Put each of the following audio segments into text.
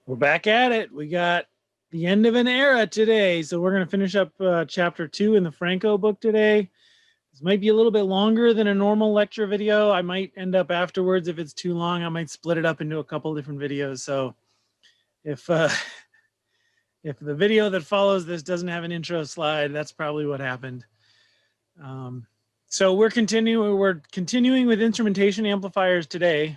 We're back at it. We got the end of an era today. So we're going to finish up chapter 2 in the Franco book today. This might be a little bit longer than a normal lecture video. I might end up afterwards, if it's too long, I might split it up into a couple different videos. So if the video that follows this doesn't have an intro slide, that's probably what happened. So we're continuing with instrumentation amplifiers today.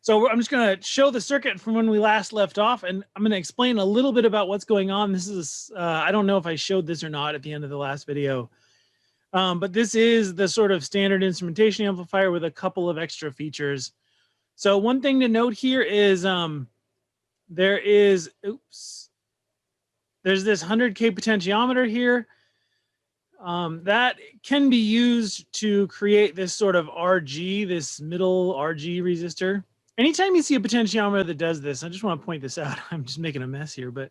So I'm just going to show the circuit from when we last left off, and I'm going to explain a little bit about what's going on. This is, I don't know if I showed this or not at the end of the last video, but this is the sort of standard instrumentation amplifier with a couple of extra features. So one thing to note here is there's this 100K potentiometer here. That can be used to create this sort of RG, this middle RG resistor. Anytime you see a potentiometer that does this, I just want to point this out. I'm just making a mess here, but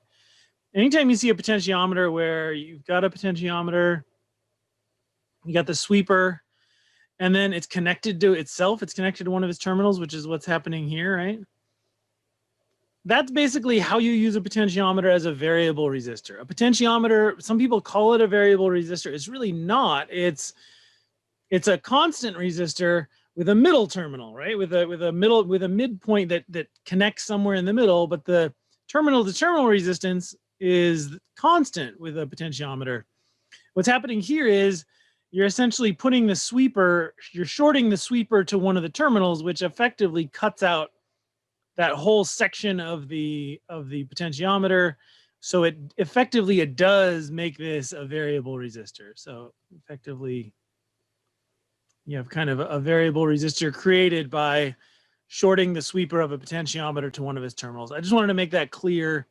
anytime you see a potentiometer where you've got a potentiometer, you got the sweeper, and then it's connected to itself, it's connected to one of its terminals, which is what's happening here, right? That's basically how you use a potentiometer as a variable resistor. A potentiometer, some people call it a variable resistor. It's really not. It's a constant resistor with a middle terminal, right? With a midpoint that connects somewhere in the middle, but the terminal to terminal resistance is constant with a potentiometer. What's happening here is you're essentially putting the sweeper, you're shorting the sweeper to one of the terminals, which effectively cuts out that whole section of the potentiometer. So it does make this a variable resistor. So effectively, you have kind of a variable resistor created by shorting the sweeper of a potentiometer to one of its terminals. I just wanted to make that clear.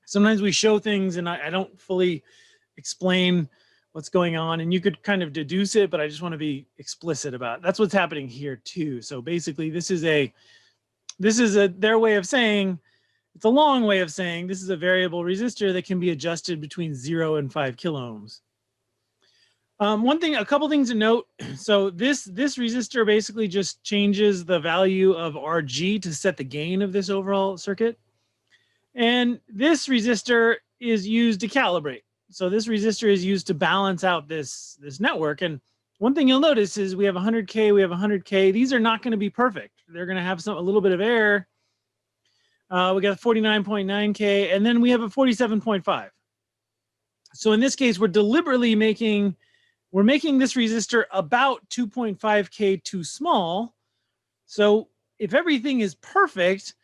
Sometimes we show things and I don't fully explain what's going on, and you could kind of deduce it, but I just want to be explicit about it. That's what's happening here too. So basically this is their way of saying, it's a long way of saying this is a variable resistor that can be adjusted between 0 and 5 kilo ohms. A couple things to note. So this resistor basically just changes the value of RG to set the gain of this overall circuit. And this resistor is used to calibrate. So this resistor is used to balance out this network. And one thing you'll notice is we have 100K, we have 100K. These are not going to be perfect. They're going to have a little bit of error. We got 49.9K, and then we have a 47.5. So in this case, we're deliberately making this resistor about 2.5K too small. So if everything is perfect,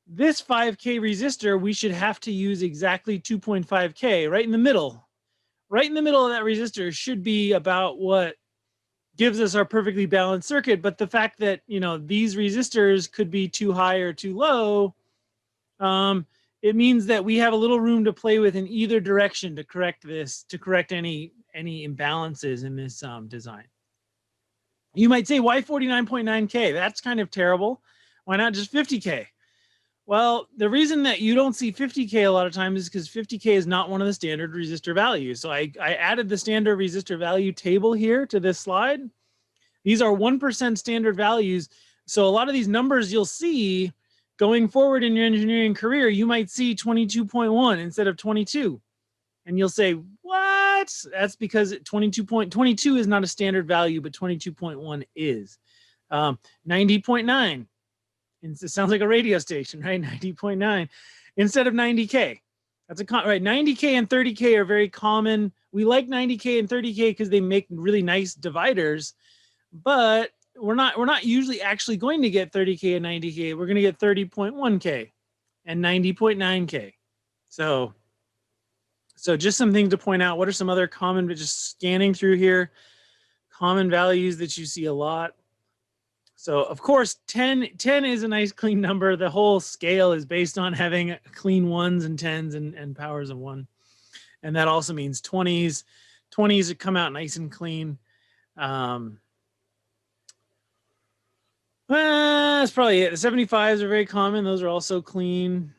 this 5K resistor, we should have to use exactly 2.5K right in the middle. Right in the middle of that resistor should be about what gives us our perfectly balanced circuit. But the fact that, these resistors could be too high or too low, it means that we have a little room to play with in either direction to correct any imbalances in this design. You might say, why 49.9K? That's kind of terrible. Why not just 50K? Well, the reason that you don't see 50K a lot of times is because 50K is not one of the standard resistor values. So I added the standard resistor value table here to this slide. These are 1% standard values. So a lot of these numbers you'll see going forward in your engineering career, you might see 22.1 instead of 22. And you'll say, what? That's because 22 is not a standard value, but 22.1 is. 90.9. It sounds like a radio station, right? 90.9 instead of 90K. That's right. 90K and 30K are very common. We like 90K and 30K because they make really nice dividers, but we're not usually actually going to get 30K and 90K. We're going to get 30.1K and 90.9K. So just some things to point out. What are some other common, but just scanning through here, common values that you see a lot? So of course, 10 is a nice clean number. The whole scale is based on having clean ones and tens and powers of 1. And that also means 20s. 20s come out nice and clean. That's probably it. The 75s are very common. Those are also clean.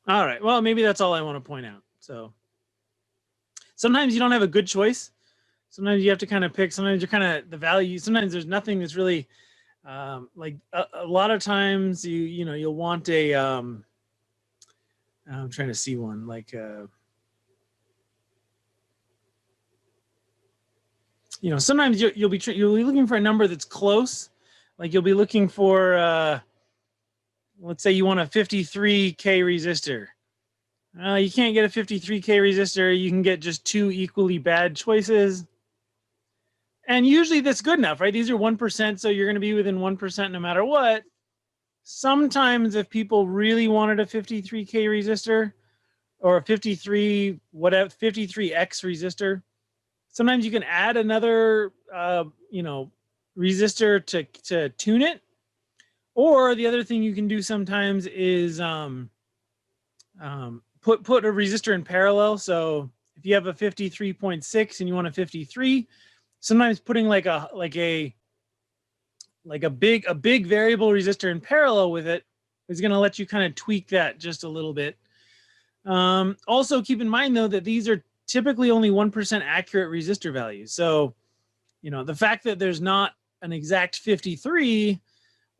All right. Well, maybe that's all I want to point out. So sometimes you don't have a good choice. Sometimes you have to kind of pick. Sometimes you're kind of the value. Sometimes there's nothing that's really like a lot of times you'll want a I'm trying to see one like sometimes you'll be looking for a number that's close. Like you'll be looking for let's say you want a 53K resistor. You can't get a 53K resistor. You can get just two equally bad choices. And usually that's good enough, right? These are 1%, so you're going to be within 1% no matter what. Sometimes if people really wanted a 53K resistor or a 53X resistor, sometimes you can add another, resistor to tune it. Or the other thing you can do sometimes is put a resistor in parallel. So if you have a 53.6 and you want a 53, sometimes putting like a big variable resistor in parallel with it is going to let you kind of tweak that just a little bit. Also keep in mind though that these are typically only 1% accurate resistor values. So, the fact that there's not an exact 53,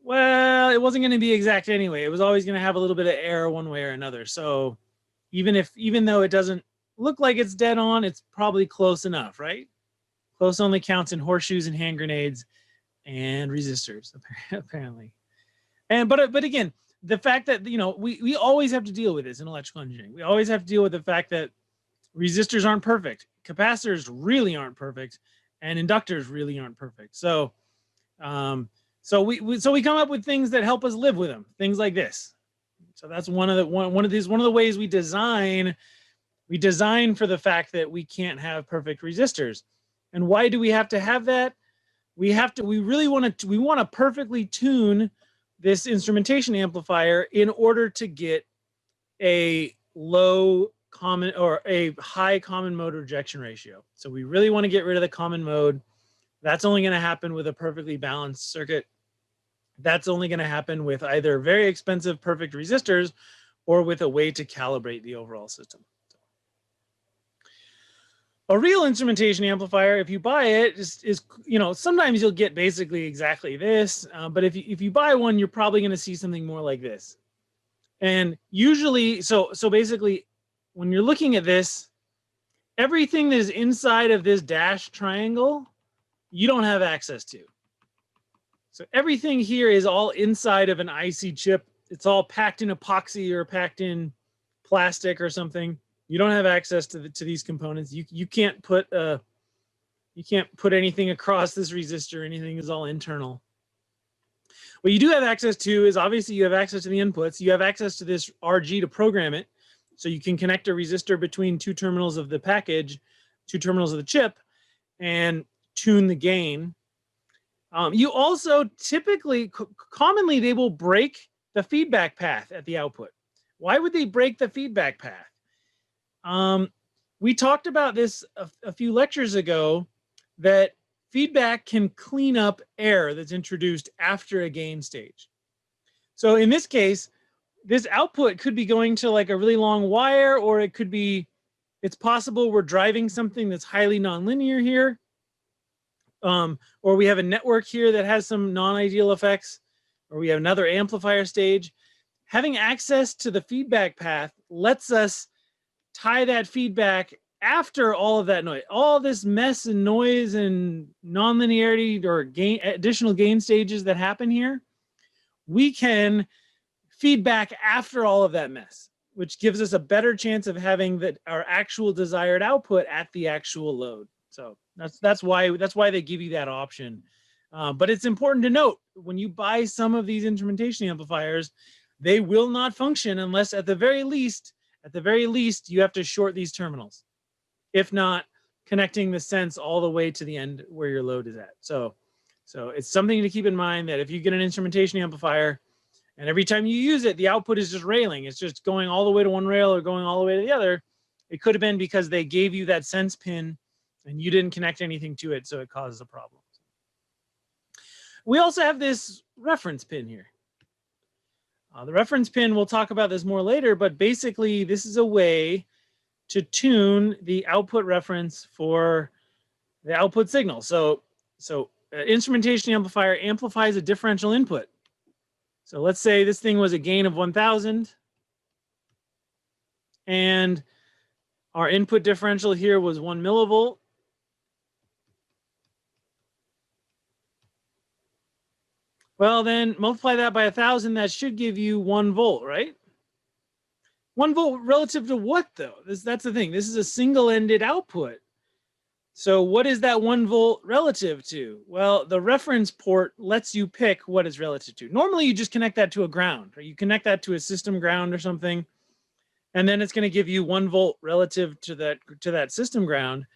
well, it wasn't going to be exact anyway. It was always going to have a little bit of error one way or another. So even though it doesn't look like it's dead on, it's probably close enough, right? Close only counts in horseshoes and hand grenades and resistors, apparently. But again, the fact that we always have to deal with this in electrical engineering. We always have to deal with the fact that resistors aren't perfect, capacitors really aren't perfect, and inductors really aren't perfect. So we come up with things that help us live with them, things like this. So that's one of the ways we design. We design for the fact that we can't have perfect resistors. And why do we have to have that? We want to perfectly tune this instrumentation amplifier in order to get a low common or a high common mode rejection ratio. So we really want to get rid of the common mode. That's only going to happen with a perfectly balanced circuit. That's only going to happen with either very expensive perfect resistors or with a way to calibrate the overall system. A real instrumentation amplifier, if you buy it, is sometimes you'll get basically exactly this, but if you buy one, you're probably going to see something more like this. And usually, so basically, when you're looking at this, everything that is inside of this dashed triangle, you don't have access to. So everything here is all inside of an IC chip. It's all packed in epoxy or packed in plastic or something. You don't have access to these components. You can't put anything across this resistor. Anything is all internal. What you do have access to is obviously you have access to the inputs. You have access to this RG to program it. So you can connect a resistor between two terminals of the package, two terminals of the chip, and tune the gain. You also commonly they will break the feedback path at the output. Why would they break the feedback path? We talked about this a few lectures ago, that feedback can clean up error that's introduced after a gain stage. So in this case, this output could be going to like a really long wire, or it could be, it's possible we're driving something that's highly nonlinear here. Or we have a network here that has some non-ideal effects, or we have another amplifier stage. Having access to the feedback path lets us tie that feedback after all of that noise, all this mess and noise and nonlinearity or additional gain stages that happen here. We can feedback after all of that mess, which gives us a better chance of having our actual desired output at the actual load. So that's why they give you that option. But it's important to note, when you buy some of these instrumentation amplifiers, they will not function unless at the very least, you have to short these terminals. If not, connecting the sense all the way to the end where your load is at. So it's something to keep in mind, that if you get an instrumentation amplifier and every time you use it, the output is just railing, it's just going all the way to one rail or going all the way to the other, it could have been because they gave you that sense pin and you didn't connect anything to it, so it causes a problem. We also have this reference pin here. The reference pin, we'll talk about this more later, but basically this is a way to tune the output reference for the output signal. So instrumentation amplifier amplifies a differential input. So let's say this thing was a gain of 1,000, and our input differential here was 1 millivolt. Well, then multiply that by 1,000. That should give you 1 volt, right? 1 volt relative to what, though? That's the thing. This is a single-ended output. So what is that 1 volt relative to? Well, the reference port lets you pick what it's relative to. Normally, you just connect that to a ground, or you connect that to a system ground or something, and then it's going to give you 1 volt relative to that system ground.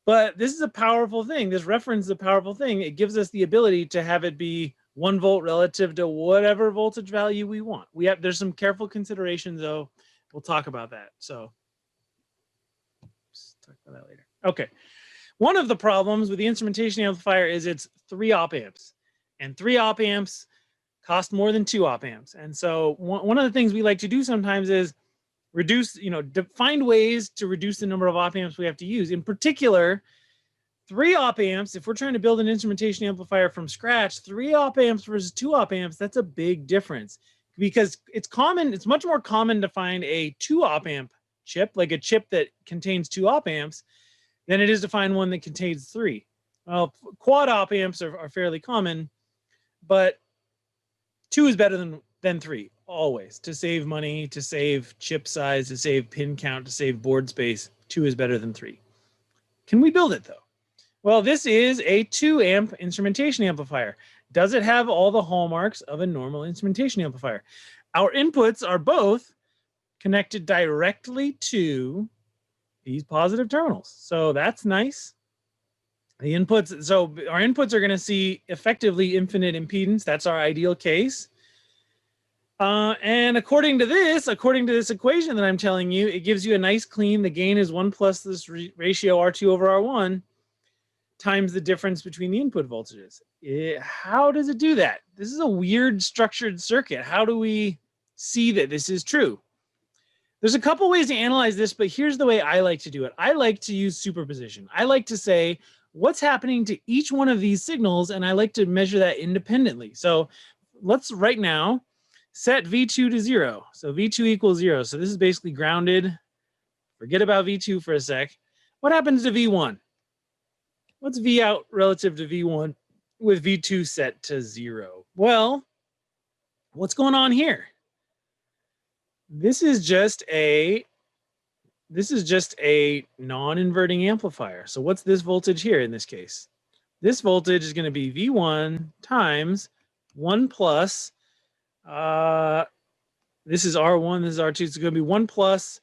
But this is a powerful thing. This reference is a powerful thing. It gives us the ability to have it be 1 volt relative to whatever voltage value we want. There's some careful considerations, though. We'll talk about that. So let's talk about that later. Okay. One of the problems with the instrumentation amplifier is it's 3 op amps, and 3 op amps cost more than 2 op amps. And so one of the things we like to do sometimes is find ways to reduce the number of op amps we have to use. In particular, 3 op amps, if we're trying to build an instrumentation amplifier from scratch, 3 op amps versus 2 op amps, that's a big difference, because it's much more common to find a 2 op amp chip, like a chip that contains 2 op amps, than it is to find one that contains 3. Well, quad op amps are fairly common, but 2 is better than 3, always. To save money, to save chip size, to save pin count, to save board space, 2 is better than 3. Can we build it, though? Well, this is a 2 amp instrumentation amplifier. Does it have all the hallmarks of a normal instrumentation amplifier? Our inputs are both connected directly to these positive terminals. So that's nice. Our inputs are going to see effectively infinite impedance. That's our ideal case. And according to this equation that I'm telling you, it gives you a nice clean, the gain is 1 plus this ratio R2 over R1 times the difference between the input voltages. How does it do that? This is a weird structured circuit. How do we see that this is true? There's a couple ways to analyze this, but here's the way I like to do it. I like to use superposition. I like to say what's happening to each one of these signals, and I like to measure that independently. So let's right now set V2 to 0. So V2 equals 0. So this is basically grounded. Forget about V2 for a sec. What happens to V1? What's V out relative to V1 with V2 set to 0? Well, what's going on here? This is just a non-inverting amplifier. So what's this voltage here in this case? This voltage is going to be V1 times 1 plus, this is R1, this is R2, so it's going to be 1 plus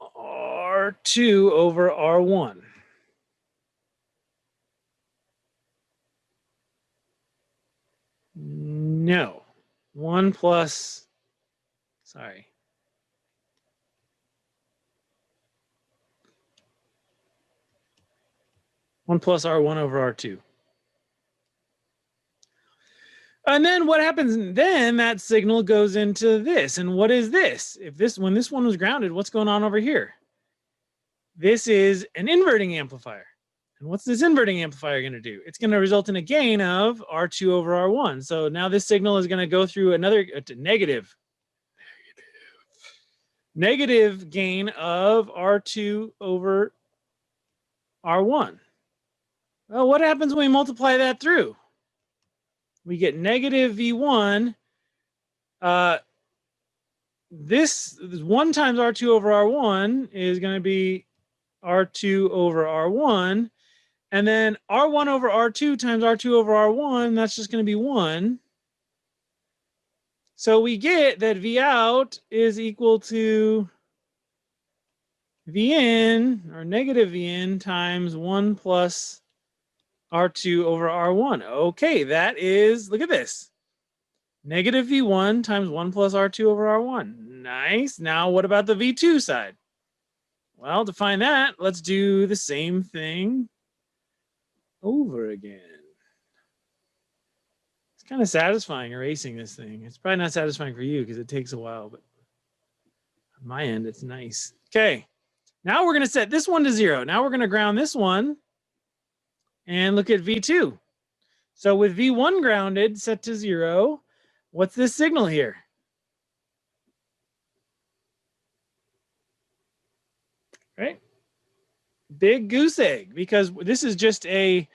R2 over R1. No. 1 plus, sorry. One plus R1 over R2. And then what happens then? That signal goes into this. And what is this? When this one was grounded, what's going on over here? This is an inverting amplifier. And what's this inverting amplifier going to do? It's going to result in a gain of R2 over R1. So now this signal is going to go through another negative gain of R2 over R1. Well, what happens when we multiply that through? We get negative V1. This 1 times R2 over R1 is going to be R2 over R1. And then R1 over R2 times R2 over R1, that's just going to be 1. So we get that V out is equal to V in, or negative V in, times 1 plus R2 over R1. Okay, that is, look at this. Negative V1 times 1 plus R2 over R1. Nice. Now what about the V2 side? Well, to find that, let's do the same thing over again. It's kind of satisfying erasing this thing. It's probably not satisfying for you because it takes a while, but on my end, it's nice. Okay, Now we're going to set this one to 0. Now we're going to ground this one and look at V2. So with V1 grounded, set to 0, what's this signal here? Right? Big goose egg, because this is just a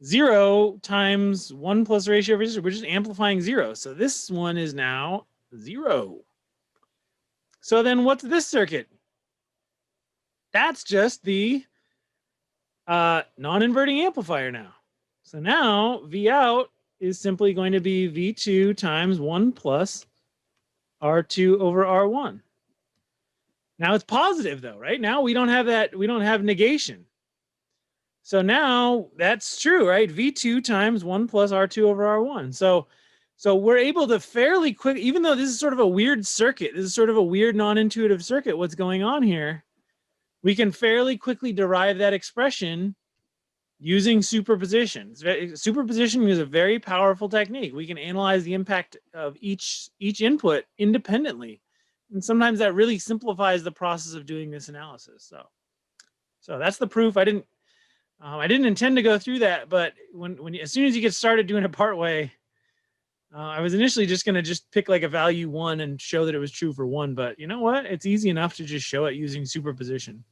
0 times 1 plus ratio of resistor. We're just amplifying 0. So this one is now 0. So then what's this circuit? That's just the non-inverting amplifier now. So now V out is simply going to be V2 times 1 plus R2 over R1. Now it's positive though, right? Now we don't have that, we don't have negation. So now that's true, right? V2 times 1 plus R2 over R1. So we're able to fairly quick, even though this is sort of a weird circuit, this is sort of a weird non-intuitive circuit, what's going on here, we can fairly quickly derive that expression using superposition. Superposition is a very powerful technique. We can analyze the impact of each input independently. And sometimes that really simplifies the process of doing this analysis. So that's the proof. I didn't intend to go through that, but as soon as you get started doing it part way, I was initially just going to just pick like a value 1 and show that it was true for 1. But you know what? It's easy enough to just show it using superposition.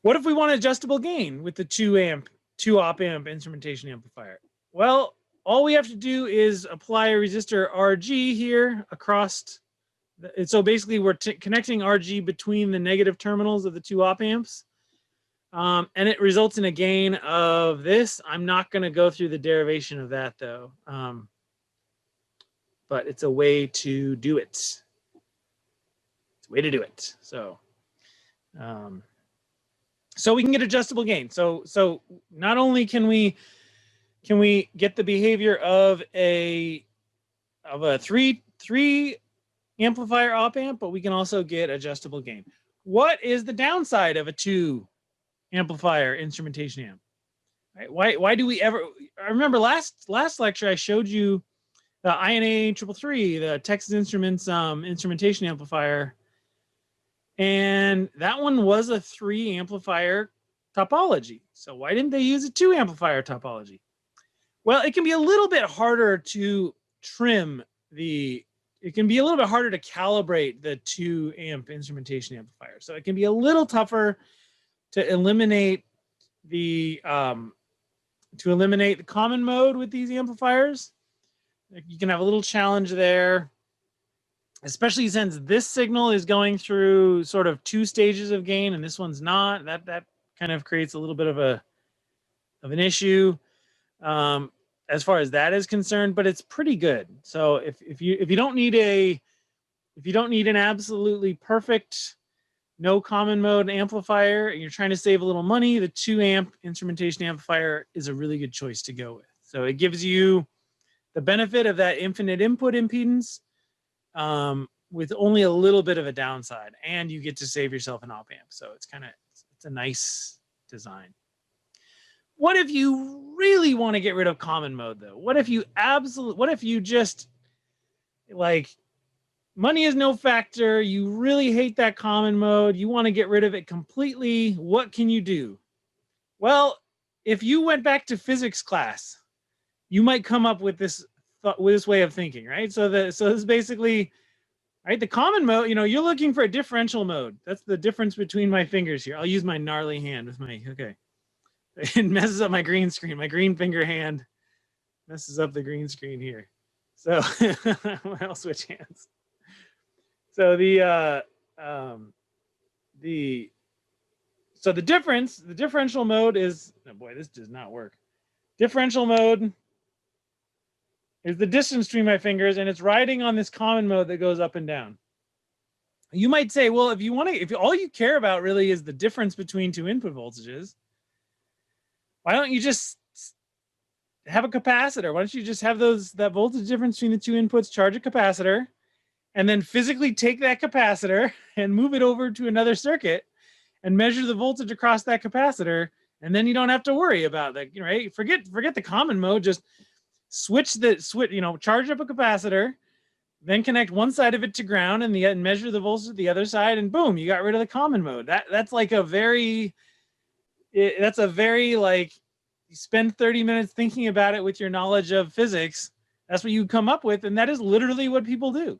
What if we want adjustable gain with the 2 op amp instrumentation amplifier? Well, all we have to do is apply a resistor RG here across. So basically we're connecting RG between the negative terminals of the 2 op amps. And it results in a gain of this. I'm not going to go through the derivation of that though. But it's a way to do it. It's a way to do it. So we can get adjustable gain. So not only can we get the behavior of a 3 amplifier op amp, but we can also get adjustable gain. What is the downside of a 2 amplifier instrumentation amp? Right? Why do we ever? I remember last lecture I showed you the INA 333, the Texas Instruments instrumentation amplifier, and that one was a 3 amplifier topology. So why didn't they use a 2 amplifier topology? Well, it can be a little bit harder to trim it can be a little bit harder to calibrate the 2 amp instrumentation amplifier. So it can be a little tougher to eliminate the common mode with these amplifiers. You can have a little challenge there, especially since this signal is going through sort of 2 stages of gain and this one's not. That kind of creates a little bit of an issue as far as that is concerned, but it's pretty good. So if you don't need an absolutely perfect no common mode amplifier and you're trying to save a little money, the 2 amp instrumentation amplifier is a really good choice to go with. So it gives you the benefit of that infinite input impedance with only a little bit of a downside, and you get to save yourself an op amp. So it's a nice design. What if you really want to get rid of common mode though? What if you just like, money is no factor, you really hate that common mode, you want to get rid of it completely? What can you do? Well, if you went back to physics class, you might come up with this way of thinking, right? So this is basically, right, the common mode, you're looking for a differential mode. That's the difference between my fingers here. I'll use my gnarly hand with okay. It messes up my green screen. My green finger hand messes up the green screen here. So I'll switch hands. So the differential mode is, oh boy, this does not work. Differential mode is the distance between my fingers, and it's riding on this common mode that goes up and down. You might say, well, if all you care about really is the difference between 2 input voltages, why don't you just have a capacitor? Why don't you just have that voltage difference between the 2 inputs, charge a capacitor, and then physically take that capacitor and move it over to another circuit and measure the voltage across that capacitor, and then you don't have to worry about that, right? Forget the common mode, just charge up a capacitor, then connect one side of it to ground and measure the voltage at the other side, and boom, you got rid of the common mode. That's like a very, that's a very like, you spend 30 minutes thinking about it with your knowledge of physics. That's what you come up with, and that is literally what people do.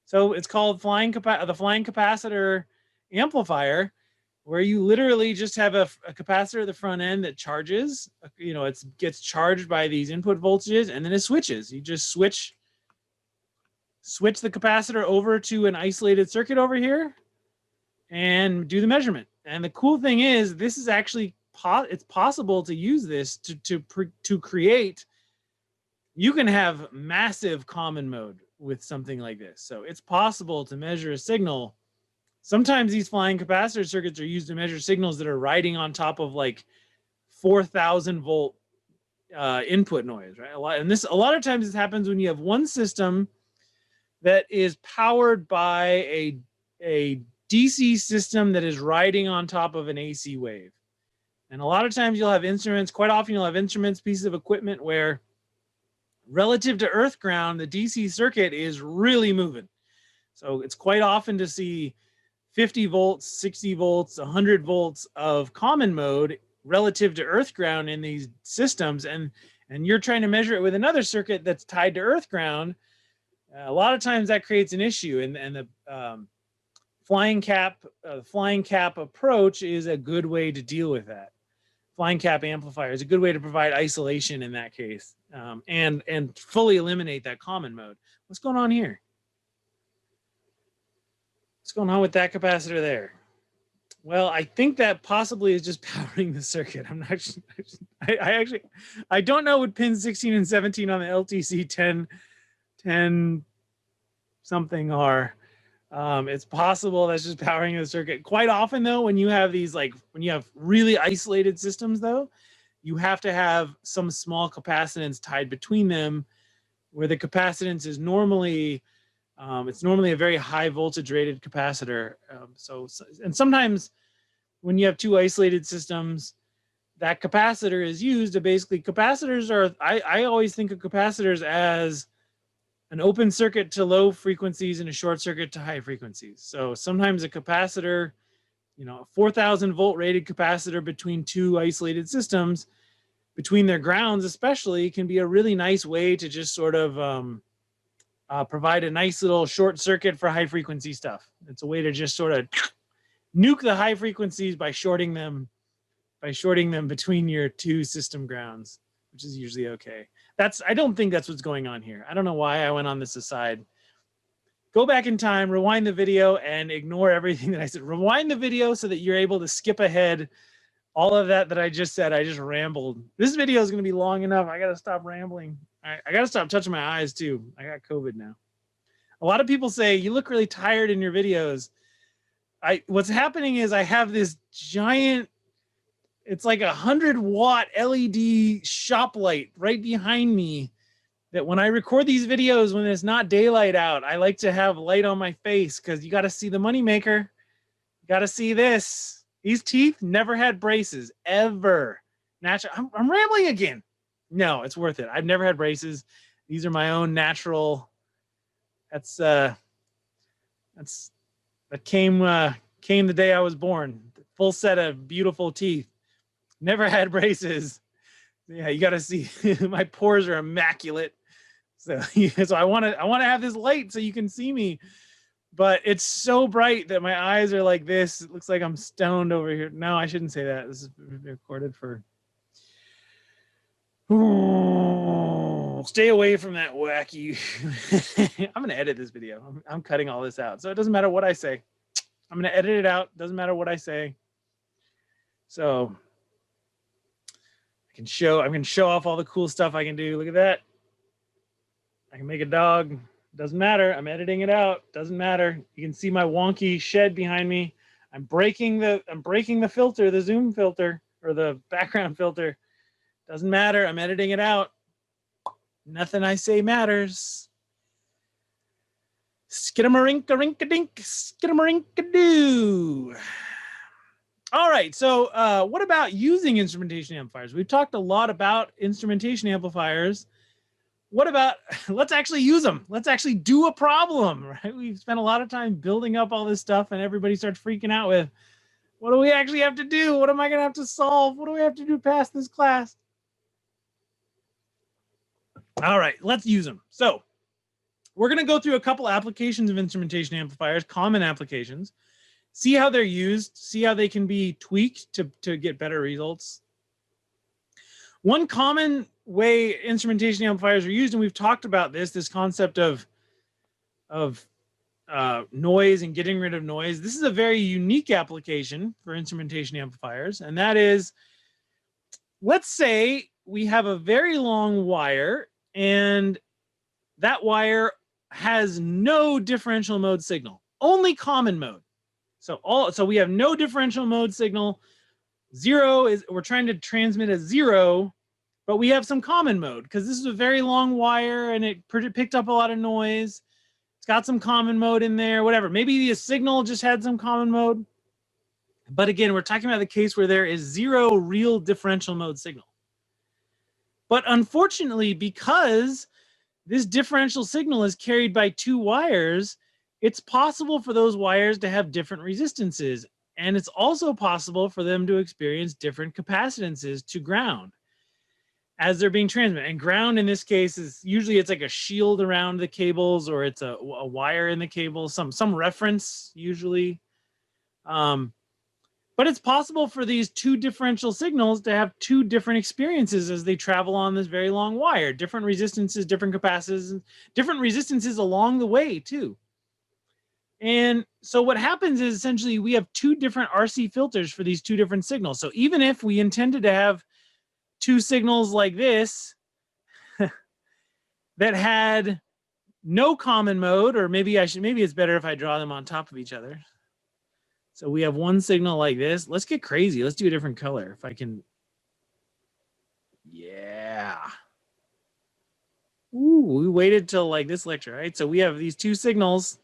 So it's called the flying capacitor amplifier, where you literally just have a capacitor at the front end that charges. You know, it gets charged by these input voltages, and then it switches. You just switch the capacitor over to an isolated circuit over here and do the measurement. And the cool thing is, this is actually it's possible to use this to create. You can have massive common mode with something like this. So it's possible to measure a signal. Sometimes these flying capacitor circuits are used to measure signals that are riding on top of like 4,000 volt input noise, right? A lot of times this happens when you have one system that is powered by a DC system that is riding on top of an AC wave. And a lot of times you'll have instruments, quite often you'll have instruments, pieces of equipment where relative to earth ground, the DC circuit is really moving. So it's quite often to see 50 volts, 60 volts, 100 volts of common mode relative to earth ground in these systems. And you're trying to measure it with another circuit that's tied to earth ground. A lot of times that creates an issue, and the flying cap approach is a good way to deal with that. Flying cap amplifier is a good way to provide isolation in that case, and fully eliminate that common mode. What's going on here? What's going on with that capacitor there? Well, I think that possibly is just powering the circuit. I'm not. I don't know what pins 16 and 17 on the LTC 10 something are. It's possible that's just powering the circuit. Quite often though, when you have these, like when you have really isolated systems though, you have to have some small capacitance tied between them, where the capacitance is normally, it's normally a very high voltage rated capacitor. And sometimes when you have two isolated systems, that capacitor is used to basically, capacitors are, I always think of capacitors as an open circuit to low frequencies and a short circuit to high frequencies. So sometimes a capacitor, you know, a 4,000 volt rated capacitor between two isolated systems, between their grounds especially, can be a really nice way to just sort of provide a nice little short circuit for high frequency stuff. It's a way to just sort of nuke the high frequencies by shorting them between your two system grounds, which is usually okay. I don't think that's what's going on here. I don't know why I went on this aside. Go back in time, rewind the video, and ignore everything that I said. Rewind the video so that you're able to skip ahead all of that I just said. I just rambled. This video is going to be long enough. I got to stop rambling. I got to stop touching my eyes too. I got COVID now. A lot of people say, you look really tired in your videos. What's happening is I have this giant, it's like 100-watt LED shop light right behind me that when I record these videos, when it's not daylight out, I like to have light on my face because you got to see the moneymaker. You got to see this. These teeth never had braces, ever. Natural. I'm rambling again. No, it's worth it. I've never had braces. These are my own natural. That came the day I was born. Full set of beautiful teeth. Never had braces. Yeah, you got to see. My pores are immaculate. So I want to have this light so you can see me. But it's so bright that my eyes are like this. It looks like I'm stoned over here. No, I shouldn't say that. This is recorded for. Stay away from that wacky. I'm going to edit this video. I'm cutting all this out. So it doesn't matter what I say. I'm going to edit it out. Doesn't matter what I say. So I can show off all the cool stuff I can do. Look at that. I can make a dog. Doesn't matter. I'm editing it out. Doesn't matter. You can see my wonky shed behind me. I'm breaking the filter, the zoom filter, or the background filter. Doesn't matter. I'm editing it out. Nothing I say matters. Skidamarinka-rinka-dink, skidamarinka-doo. All right, so what about using instrumentation amplifiers? We've talked a lot about instrumentation amplifiers. what about, let's actually use them. Let's actually do a problem, right? We've spent a lot of time building up all this stuff and everybody starts freaking out with, what do we actually have to do? What am I going to have to solve? What do we have to do to pass this class? All right, let's use them. So we're going to go through a couple applications of instrumentation amplifiers, common applications, see how they're used, see how they can be tweaked to get better results. One common way instrumentation amplifiers are used, and we've talked about this concept of noise and getting rid of noise. This is a very unique application for instrumentation amplifiers, and that is, let's say we have a very long wire, and that wire has no differential mode signal, only common mode. So we have no differential mode signal. Zero is, we're trying to transmit a zero, but we have some common mode because this is a very long wire and it picked up a lot of noise. It's got some common mode in there, whatever. Maybe the signal just had some common mode. But again, we're talking about the case where there is zero real differential mode signal. But unfortunately, because this differential signal is carried by two wires, it's possible for those wires to have different resistances. And it's also possible for them to experience different capacitances to ground as they're being transmitted. And ground in this case is usually it's like a shield around the cables, or it's a wire in the cable, some reference usually. But it's possible for these two differential signals to have two different experiences as they travel on this very long wire, different resistances, different capacitances, different resistances along the way too. And so what happens is essentially we have two different RC filters for these two different signals. So even if we intended to have two signals like this that had no common mode, or maybe it's better if I draw them on top of each other. So we have one signal like this. Let's get crazy. Let's do a different color if I can. Yeah. Ooh, we waited till like this lecture, right? So we have these two signals.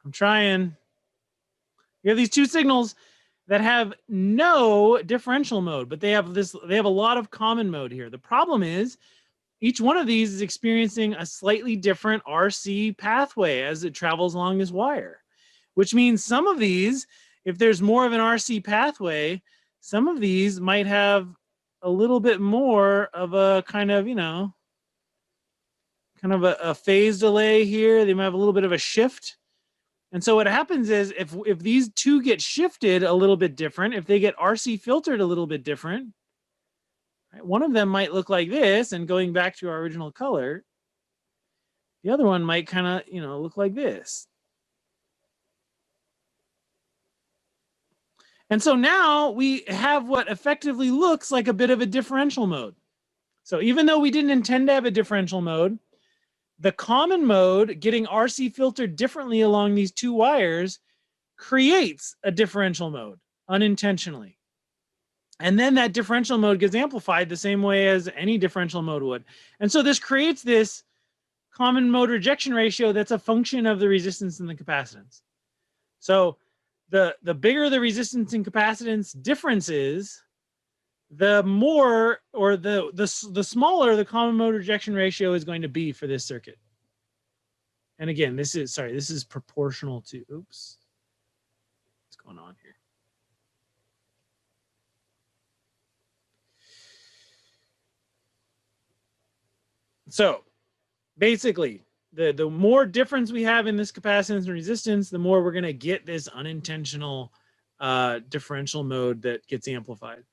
I'm trying. We have these two signals that have no differential mode, but they have a lot of common mode here. The problem is each one of these is experiencing a slightly different RC pathway as it travels along this wire, which means some of these, if there's more of an RC pathway, some of these might have a little bit more of a kind of, kind of a phase delay here. They might have a little bit of a shift. And so what happens is if these two get shifted a little bit different, if they get RC filtered a little bit different, right, one of them might look like this, and going back to our original color, the other one might kind of, look like this. And so now we have what effectively looks like a bit of a differential mode. So even though we didn't intend to have a differential mode, the common mode getting RC filtered differently along these two wires creates a differential mode unintentionally. And then that differential mode gets amplified the same way as any differential mode would. And so this creates this common mode rejection ratio that's a function of the resistance and the capacitance. So the bigger the resistance and capacitance difference is, the more, or the smaller the common mode rejection ratio is going to be for this circuit. And again, this is proportional to, oops, what's going on here? So basically, the more difference we have in this capacitance and resistance, the more we're going to get this unintentional differential mode that gets amplified.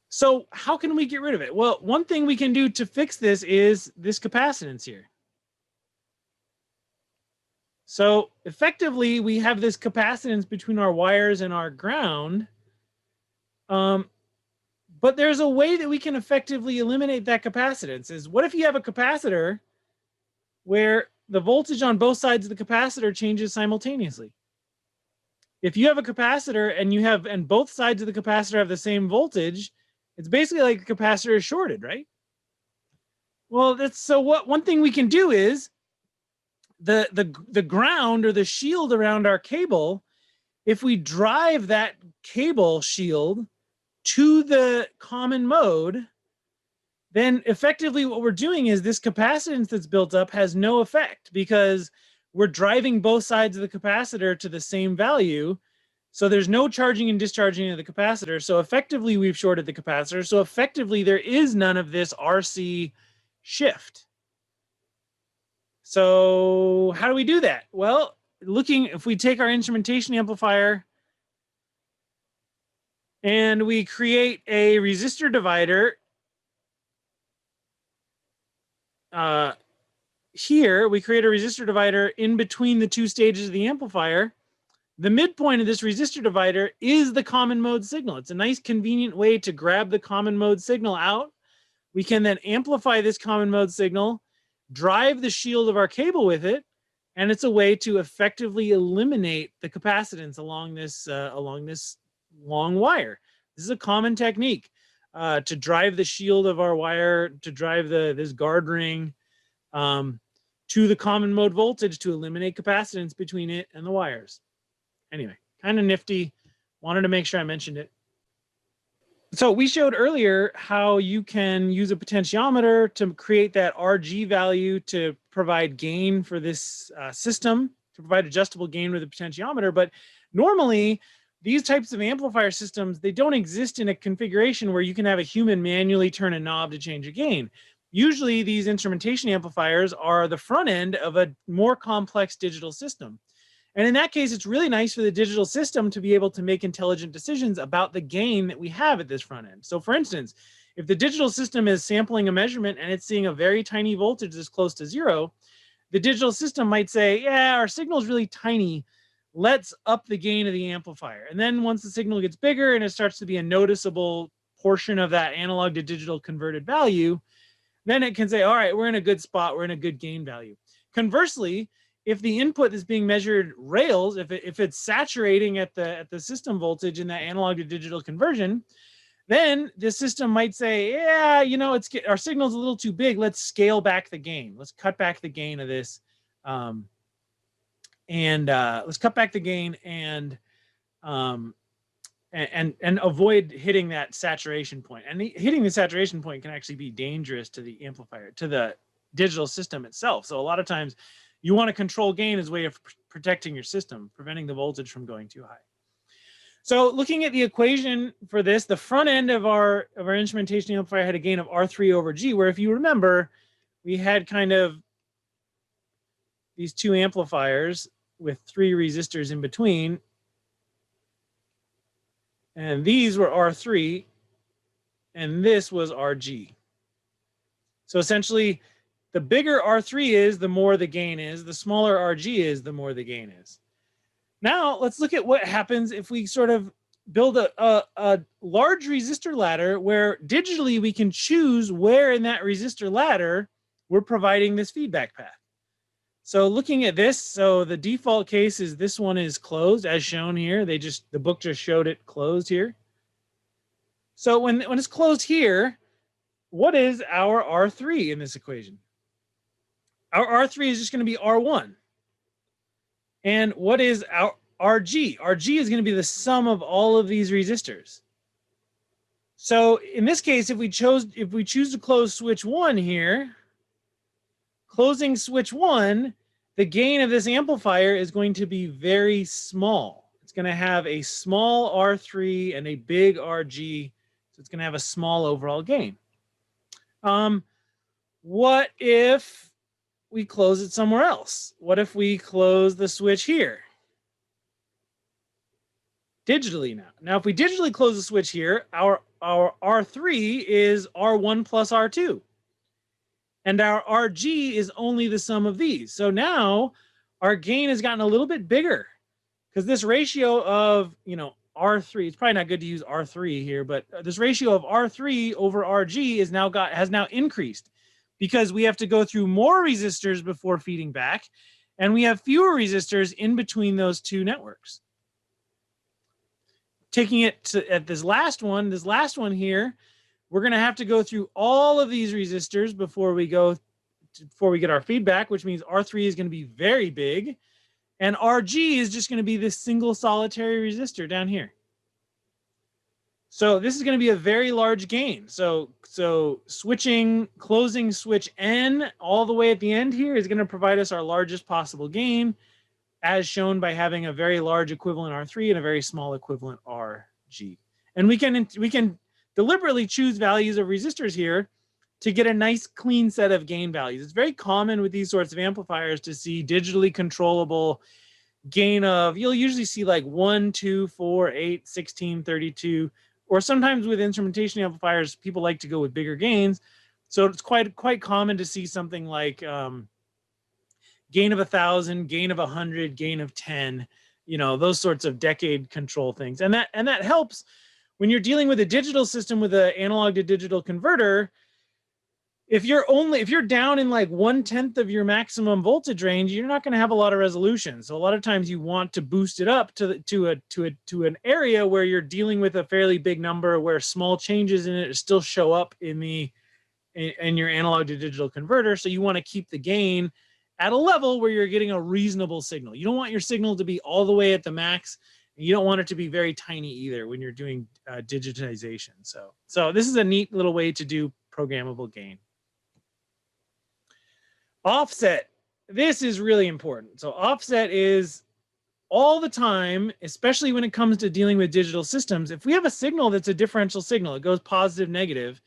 So how can we get rid of it? Well, one thing we can do to fix this is this capacitance here. So effectively, we have this capacitance between our wires and our ground. But there's a way that we can effectively eliminate that capacitance. Is what if you have a capacitor where the voltage on both sides of the capacitor changes simultaneously? If you have a capacitor and both sides of the capacitor have the same voltage, it's basically like the capacitor is shorted, right? Well, one thing we can do is the ground or the shield around our cable, if we drive that cable shield to the common mode, then effectively what we're doing is this capacitance that's built up has no effect because we're driving both sides of the capacitor to the same value. So there's no charging and discharging of the capacitor. So effectively we've shorted the capacitor. So effectively there is none of this RC shift. So how do we do that? Well, if we take our instrumentation amplifier and we create a resistor divider here, we create a resistor divider in between the two stages of the amplifier. The midpoint of this resistor divider is the common mode signal. It's a nice convenient way to grab the common mode signal out. We can then amplify this common mode signal, drive the shield of our cable with it, and it's a way to effectively eliminate the capacitance along this long wire. This is a common technique to drive the shield of our wire, to drive this guard ring to the common mode voltage to eliminate capacitance between it and the wires. Anyway, kind of nifty. Wanted to make sure I mentioned it. So we showed earlier how you can use a potentiometer to create that RG value to provide gain for this system, to provide adjustable gain with a potentiometer. But normally, these types of amplifier systems, they don't exist in a configuration where you can have a human manually turn a knob to change a gain. Usually, these instrumentation amplifiers are the front end of a more complex digital system. And in that case, it's really nice for the digital system to be able to make intelligent decisions about the gain that we have at this front end. So for instance, if the digital system is sampling a measurement and it's seeing a very tiny voltage that's close to zero, the digital system might say, yeah, our signal is really tiny. Let's up the gain of the amplifier. And then once the signal gets bigger and it starts to be a noticeable portion of that analog to digital converted value, then it can say, all right, we're in a good spot. We're in a good gain value. Conversely, if the input that's being measured rails, if it's saturating at the system voltage in that analog to digital conversion, then the system might say, yeah, you know, our signal's a little too big. Let's scale back the gain. Let's cut back the gain of this. Let's cut back the gain and avoid hitting that saturation point. And hitting the saturation point can actually be dangerous to the amplifier, to the digital system itself. So a lot of times you want to control gain as a way of protecting your system, preventing the voltage from going too high. So looking at the equation for this, the front end of our instrumentation amplifier had a gain of R3 over G, where if you remember, we had kind of these two amplifiers with three resistors in between. And these were R3, and this was RG. So essentially, the bigger R3 is, the more the gain is. The smaller RG is, the more the gain is. Now, let's look at what happens if we sort of build a large resistor ladder where digitally we can choose where in that resistor ladder we're providing this feedback path. So looking at this, so the default case is this one is closed as shown here. The book just showed it closed here. So when it's closed here, what is our R3 in this equation? Our R3 is just going to be R1. And what is our RG? RG is going to be the sum of all of these resistors. So in this case, if we choose to close switch 1 here, closing switch 1, the gain of this amplifier is going to be very small. It's going to have a small R3 and a big RG. So it's going to have a small overall gain. What if we close it somewhere else? What if we close the switch here? Digitally now. Now, if we digitally close the switch here, our R3 is R1 plus R2. And our RG is only the sum of these. So now our gain has gotten a little bit bigger because this ratio of, R3, it's probably not good to use R3 here, but this ratio of R3 over RG has now increased because we have to go through more resistors before feeding back, and we have fewer resistors in between those two networks. Taking it to at this last one here, we're going to have to go through all of these resistors before we get our feedback, which means R3 is going to be very big, and RG is just going to be this single solitary resistor down here. So this is going to be a very large gain. So switching, closing switch N all the way at the end here is going to provide us our largest possible gain, as shown by having a very large equivalent R3 and a very small equivalent RG. And we can deliberately choose values of resistors here to get a nice clean set of gain values. It's very common with these sorts of amplifiers to see digitally controllable gain of, you'll usually see like 1, 2, 4, 8, 16, 32, or sometimes with instrumentation amplifiers, people like to go with bigger gains. So it's quite common to see something like gain of 1,000, gain of 100, gain of 10, you know, those sorts of decade control things. And that helps when you're dealing with a digital system with an analog to digital converter. If you're down in like 1/10 of your maximum voltage range, you're not going to have a lot of resolution. So a lot of times you want to boost it up to an area where you're dealing with a fairly big number, where small changes in it still show up in your analog to digital converter. So you want to keep the gain at a level where you're getting a reasonable signal. You don't want your signal to be all the way at the max. And you don't want it to be very tiny either when you're doing digitization. So this is a neat little way to do programmable gain. Offset. This is really important. So offset is all the time, especially when it comes to dealing with digital systems. If we have a signal that's a differential signal, it goes positive, negative.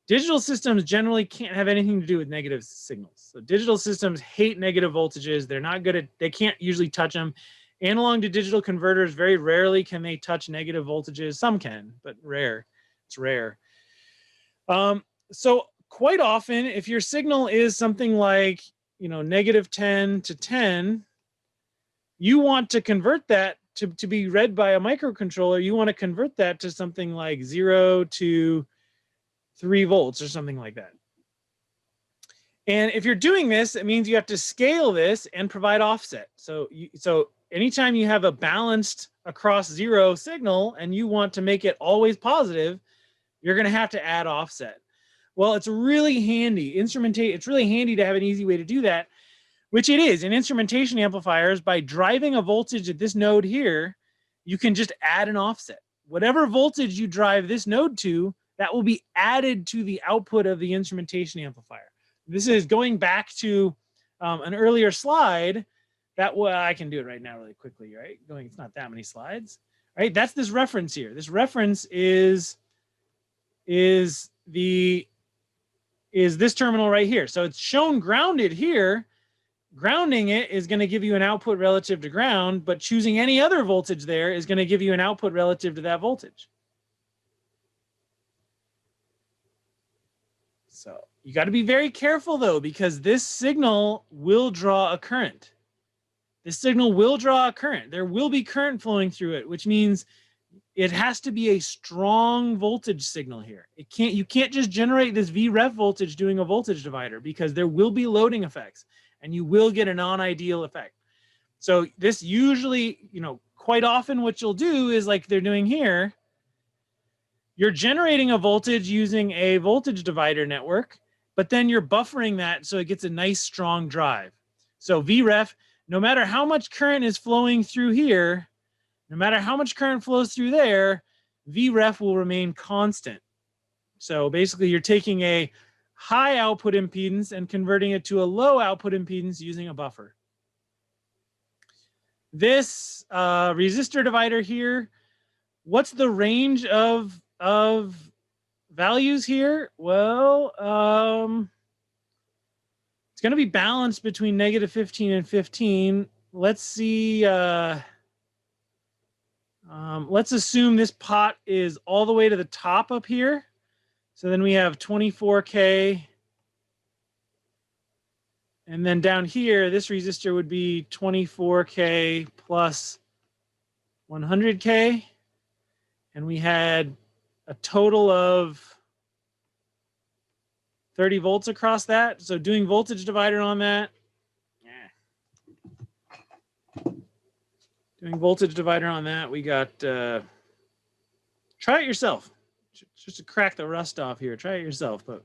Digital systems generally can't have anything to do with negative signals. So digital systems hate negative voltages. They're not good at, they can't usually touch them. Analog to digital converters, very rarely can they touch negative voltages. Some can, but rare. It's rare. So quite often, if your signal is something like, you know, -10 to 10, you want to convert that to be read by a microcontroller. You want to convert that to something like 0 to 3 volts or something like that. And if you're doing this, it means you have to scale this and provide offset. So anytime you have a balanced across 0 signal and you want to make it always positive, you're going to have to add offset. Well, it's really handy. It's really handy to have an easy way to do that, which it is. In instrumentation amplifiers, by driving a voltage at this node here, you can just add an offset. Whatever voltage you drive this node to, that will be added to the output of the instrumentation amplifier. This is going back to an earlier slide. I can do it right now really quickly, right? It's not that many slides, right? That's this reference here. This reference is this terminal right here. So it's shown grounded here. Grounding it is going to give you an output relative to ground, but choosing any other voltage there is going to give you an output relative to that voltage. So you got to be very careful though, because this signal will draw a current. This signal will draw a current. There will be current flowing through it, which means it has to be a strong voltage signal here. You can't just generate this VREF voltage doing a voltage divider, because there will be loading effects and you will get a non-ideal effect. So this usually, quite often what you'll do is like they're doing here, you're generating a voltage using a voltage divider network, but then you're buffering that so it gets a nice strong drive. So VREF, no matter how much current is flowing through here, no matter how much current flows through there, VREF will remain constant. So basically you're taking a high output impedance and converting it to a low output impedance using a buffer. This resistor divider here, what's the range of values here? Well, it's going to be balanced between -15 and 15. Let's see. Let's assume this pot is all the way to the top up here. So then we have 24K. And then down here, this resistor would be 24K plus 100K. And we had a total of 30 volts across that. So doing voltage divider on that. Doing voltage divider on that, we got, try it yourself. Just to crack the rust off here. Try it yourself. But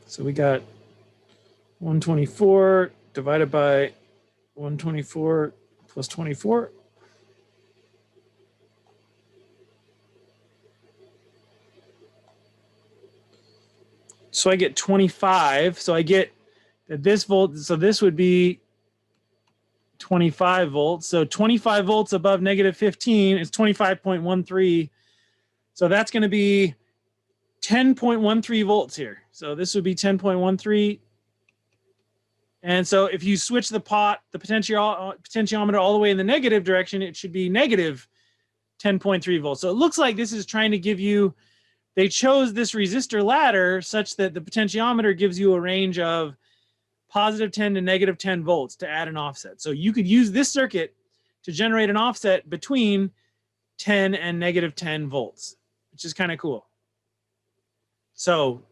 so we got 124 divided by 124 plus 24. So I get 25. So I get that this volt, so this would be 25 volts. So 25 volts above negative 15 is 25.13. So that's going to be 10.13 volts here. So this would be 10.13. And so if you switch the potentiometer all the way in the negative direction, it should be negative 10.3 volts. So it looks like this is trying to give you, they chose this resistor ladder such that the potentiometer gives you a range of positive 10 to negative 10 volts to add an offset. So you could use this circuit to generate an offset between 10 and negative 10 volts, which is kind of cool. So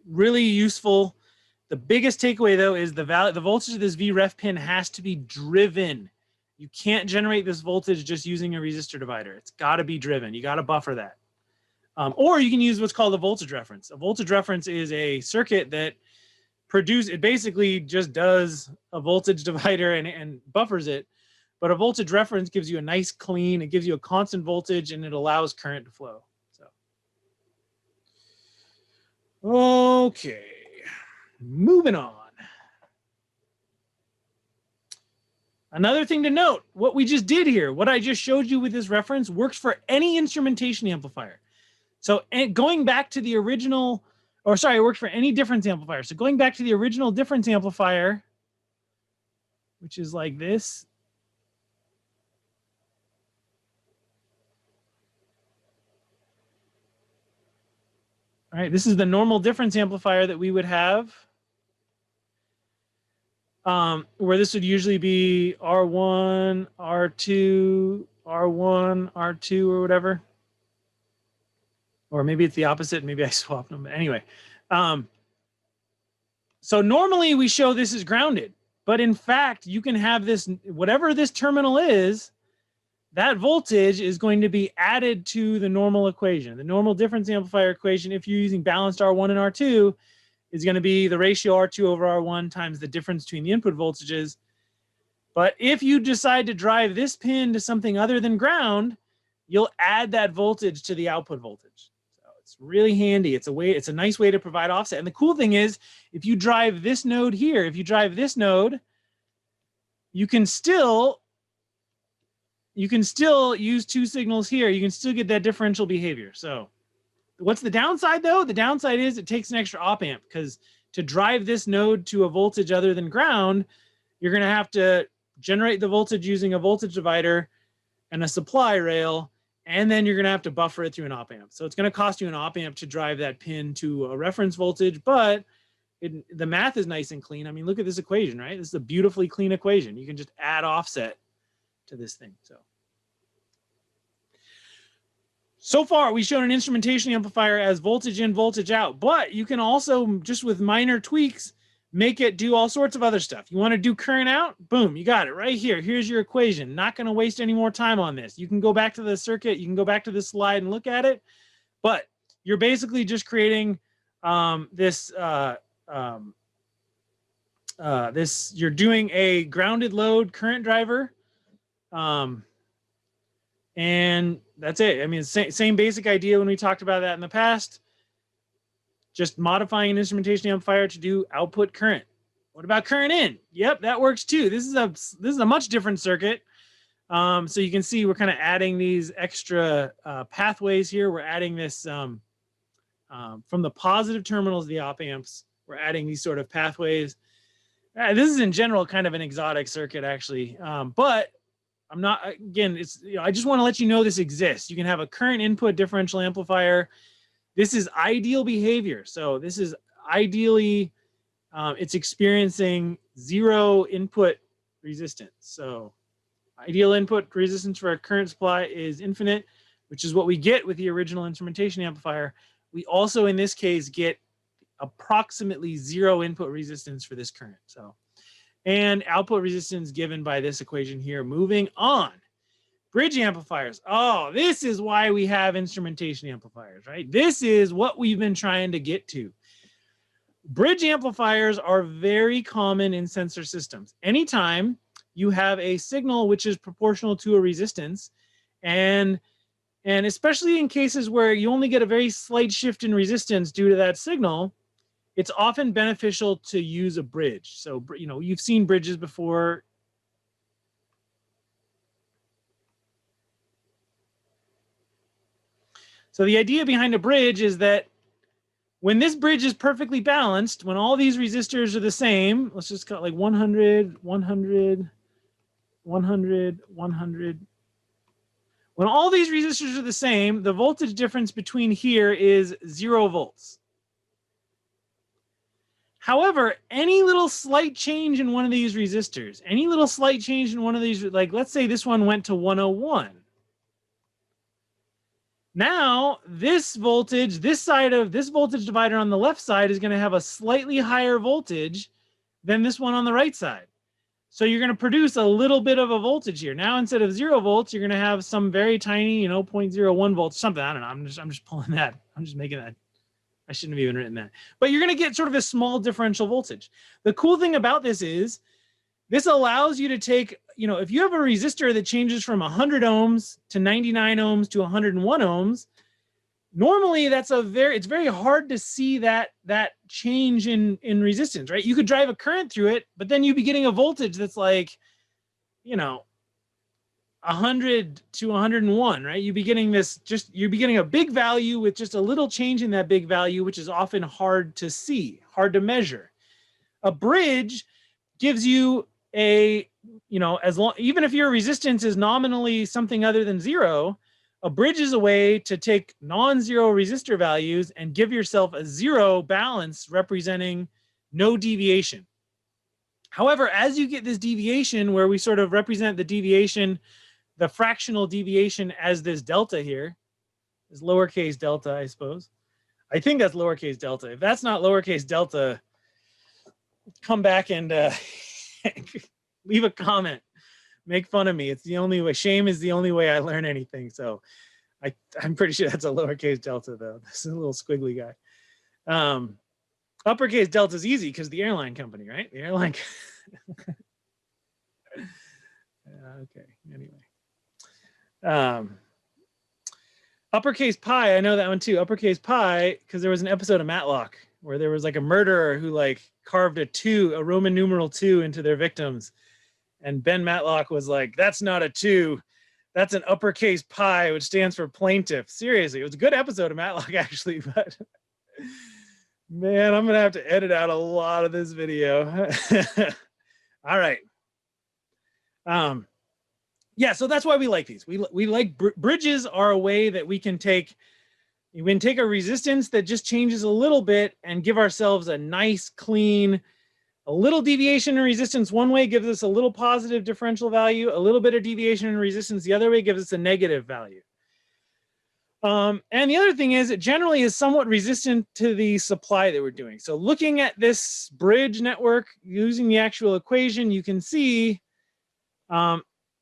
really useful. The biggest takeaway though is the voltage of this VREF pin has to be driven. You can't generate this voltage just using a resistor divider. It's got to be driven. You got to buffer that. Or you can use what's called a voltage reference. A voltage reference is a circuit that it basically just does a voltage divider and buffers it. But a voltage reference gives you a nice clean, it gives you a constant voltage and it allows current to flow. So, okay, moving on. Another thing to note, what we just did here, what I just showed you with this reference works for any instrumentation amplifier. So going back to the original, or sorry, it works for any difference amplifier. So going back to the original difference amplifier, which is like this. All right, this is the normal difference amplifier that we would have. Where this would usually be R1, R2, R1, R2, or whatever. Or maybe it's the opposite. Maybe I swapped them. But anyway, so normally we show this is grounded. But in fact, you can have this, whatever this terminal is, that voltage is going to be added to the normal equation. The normal difference amplifier equation, if you're using balanced R1 and R2, is going to be the ratio R2 over R1 times the difference between the input voltages. But if you decide to drive this pin to something other than ground, you'll add that voltage to the output voltage. So it's really handy. It's a nice way to provide offset. And the cool thing is, if you drive this node here, if you drive this node, you can still use two signals here. You can still get that differential behavior. So what's the downside though? The downside is it takes an extra op amp, because to drive this node to a voltage other than ground, you're going to have to generate the voltage using a voltage divider and a supply rail, and then you're going to have to buffer it through an op amp. So it's going to cost you an op amp to drive that pin to a reference voltage, but the math is nice and clean. I mean, look at this equation, right? This is a beautifully clean equation. You can just add offset to this thing. So far, we've shown an instrumentation amplifier as voltage in, voltage out, but you can also, just with minor tweaks, make it do all sorts of other stuff. You want to do current out? Boom, you got it right here. Here's your equation. Not going to waste any more time on this. You can go back to the circuit. You can go back to this slide and look at it, but you're basically just creating you're doing a grounded load current driver. And that's it. I mean, same basic idea when we talked about that in the past. Just modifying an instrumentation amplifier to do output current. What about current in? Yep, that works too. This is a much different circuit. So you can see we're kind of adding these extra pathways here. We're adding this from the positive terminals of the op amps. We're adding these sort of pathways. This is in general kind of an exotic circuit, actually, but I'm not, again, I just want to let you know this exists. You can have a current input differential amplifier. This is ideal behavior. So this is ideally, it's experiencing zero input resistance. So ideal input resistance for a current supply is infinite, which is what we get with the original instrumentation amplifier. We also, in this case, get approximately zero input resistance for this current. So, and output resistance given by this equation here. Moving on. Bridge amplifiers. Oh, this is why we have instrumentation amplifiers, right? This is what we've been trying to get to. Bridge amplifiers are very common in sensor systems. Anytime you have a signal which is proportional to a resistance, and especially in cases where you only get a very slight shift in resistance due to that signal, it's often beneficial to use a bridge. So, you've seen bridges before. So the idea behind a bridge is that when this bridge is perfectly balanced, when all these resistors are the same, let's just cut like 100, 100, 100, 100. When all these resistors are the same, the voltage difference between here is 0 volts. However, any little slight change in one of these resistors, any little slight change in one of these, like let's say this one went to 101. Now, this voltage, this side of this voltage divider on the left side is going to have a slightly higher voltage than this one on the right side. So you're going to produce a little bit of a voltage here. Now, instead of 0 volts, you're going to have some very tiny, 0.01 volts, something. I don't know. I'm just pulling that. I'm just making that. I shouldn't have even written that. But you're going to get sort of a small differential voltage. The cool thing about this is this allows you to take, if you have a resistor that changes from 100 ohms to 99 ohms to 101 ohms, normally it's very hard to see that change in resistance, right? You could drive a current through it, but then you'd be getting a voltage that's like, 100 to 101, right? You'd be getting you'd be getting a big value with just a little change in that big value, which is often hard to see, hard to measure. A bridge gives you even if your resistance is nominally something other than 0, a bridge is a way to take non-zero resistor values and give yourself a 0 balance representing no deviation. However, as you get this deviation where we sort of represent the deviation, the fractional deviation as this delta here, is lowercase delta, I suppose. I think that's lowercase delta. If that's not lowercase delta, come back and leave a comment. Make fun of me. It's the only way. Shame is the only way I learn anything. So I'm pretty sure that's a lowercase delta, though. This is a little squiggly guy. Uppercase delta is easy because the airline company, right? The airline. Okay. Anyway. Uppercase pi, I know that one too. Uppercase pi, because there was an episode of Matlock where there was like a murderer who like carved a Roman numeral 2 into their victims. And Ben Matlock was like, that's not a 2. That's an uppercase pi, which stands for plaintiff. Seriously, it was a good episode of Matlock, actually. But man, I'm going to have to edit out a lot of this video. All right. Yeah, so that's why we like these. We like bridges are a way that we can take a resistance that just changes a little bit and give ourselves a nice, clean, a little deviation in resistance one way gives us a little positive differential value. A little bit of deviation in resistance the other way gives us a negative value. And the other thing is it generally is somewhat resistant to the supply that we're doing. So looking at this bridge network using the actual equation, you can see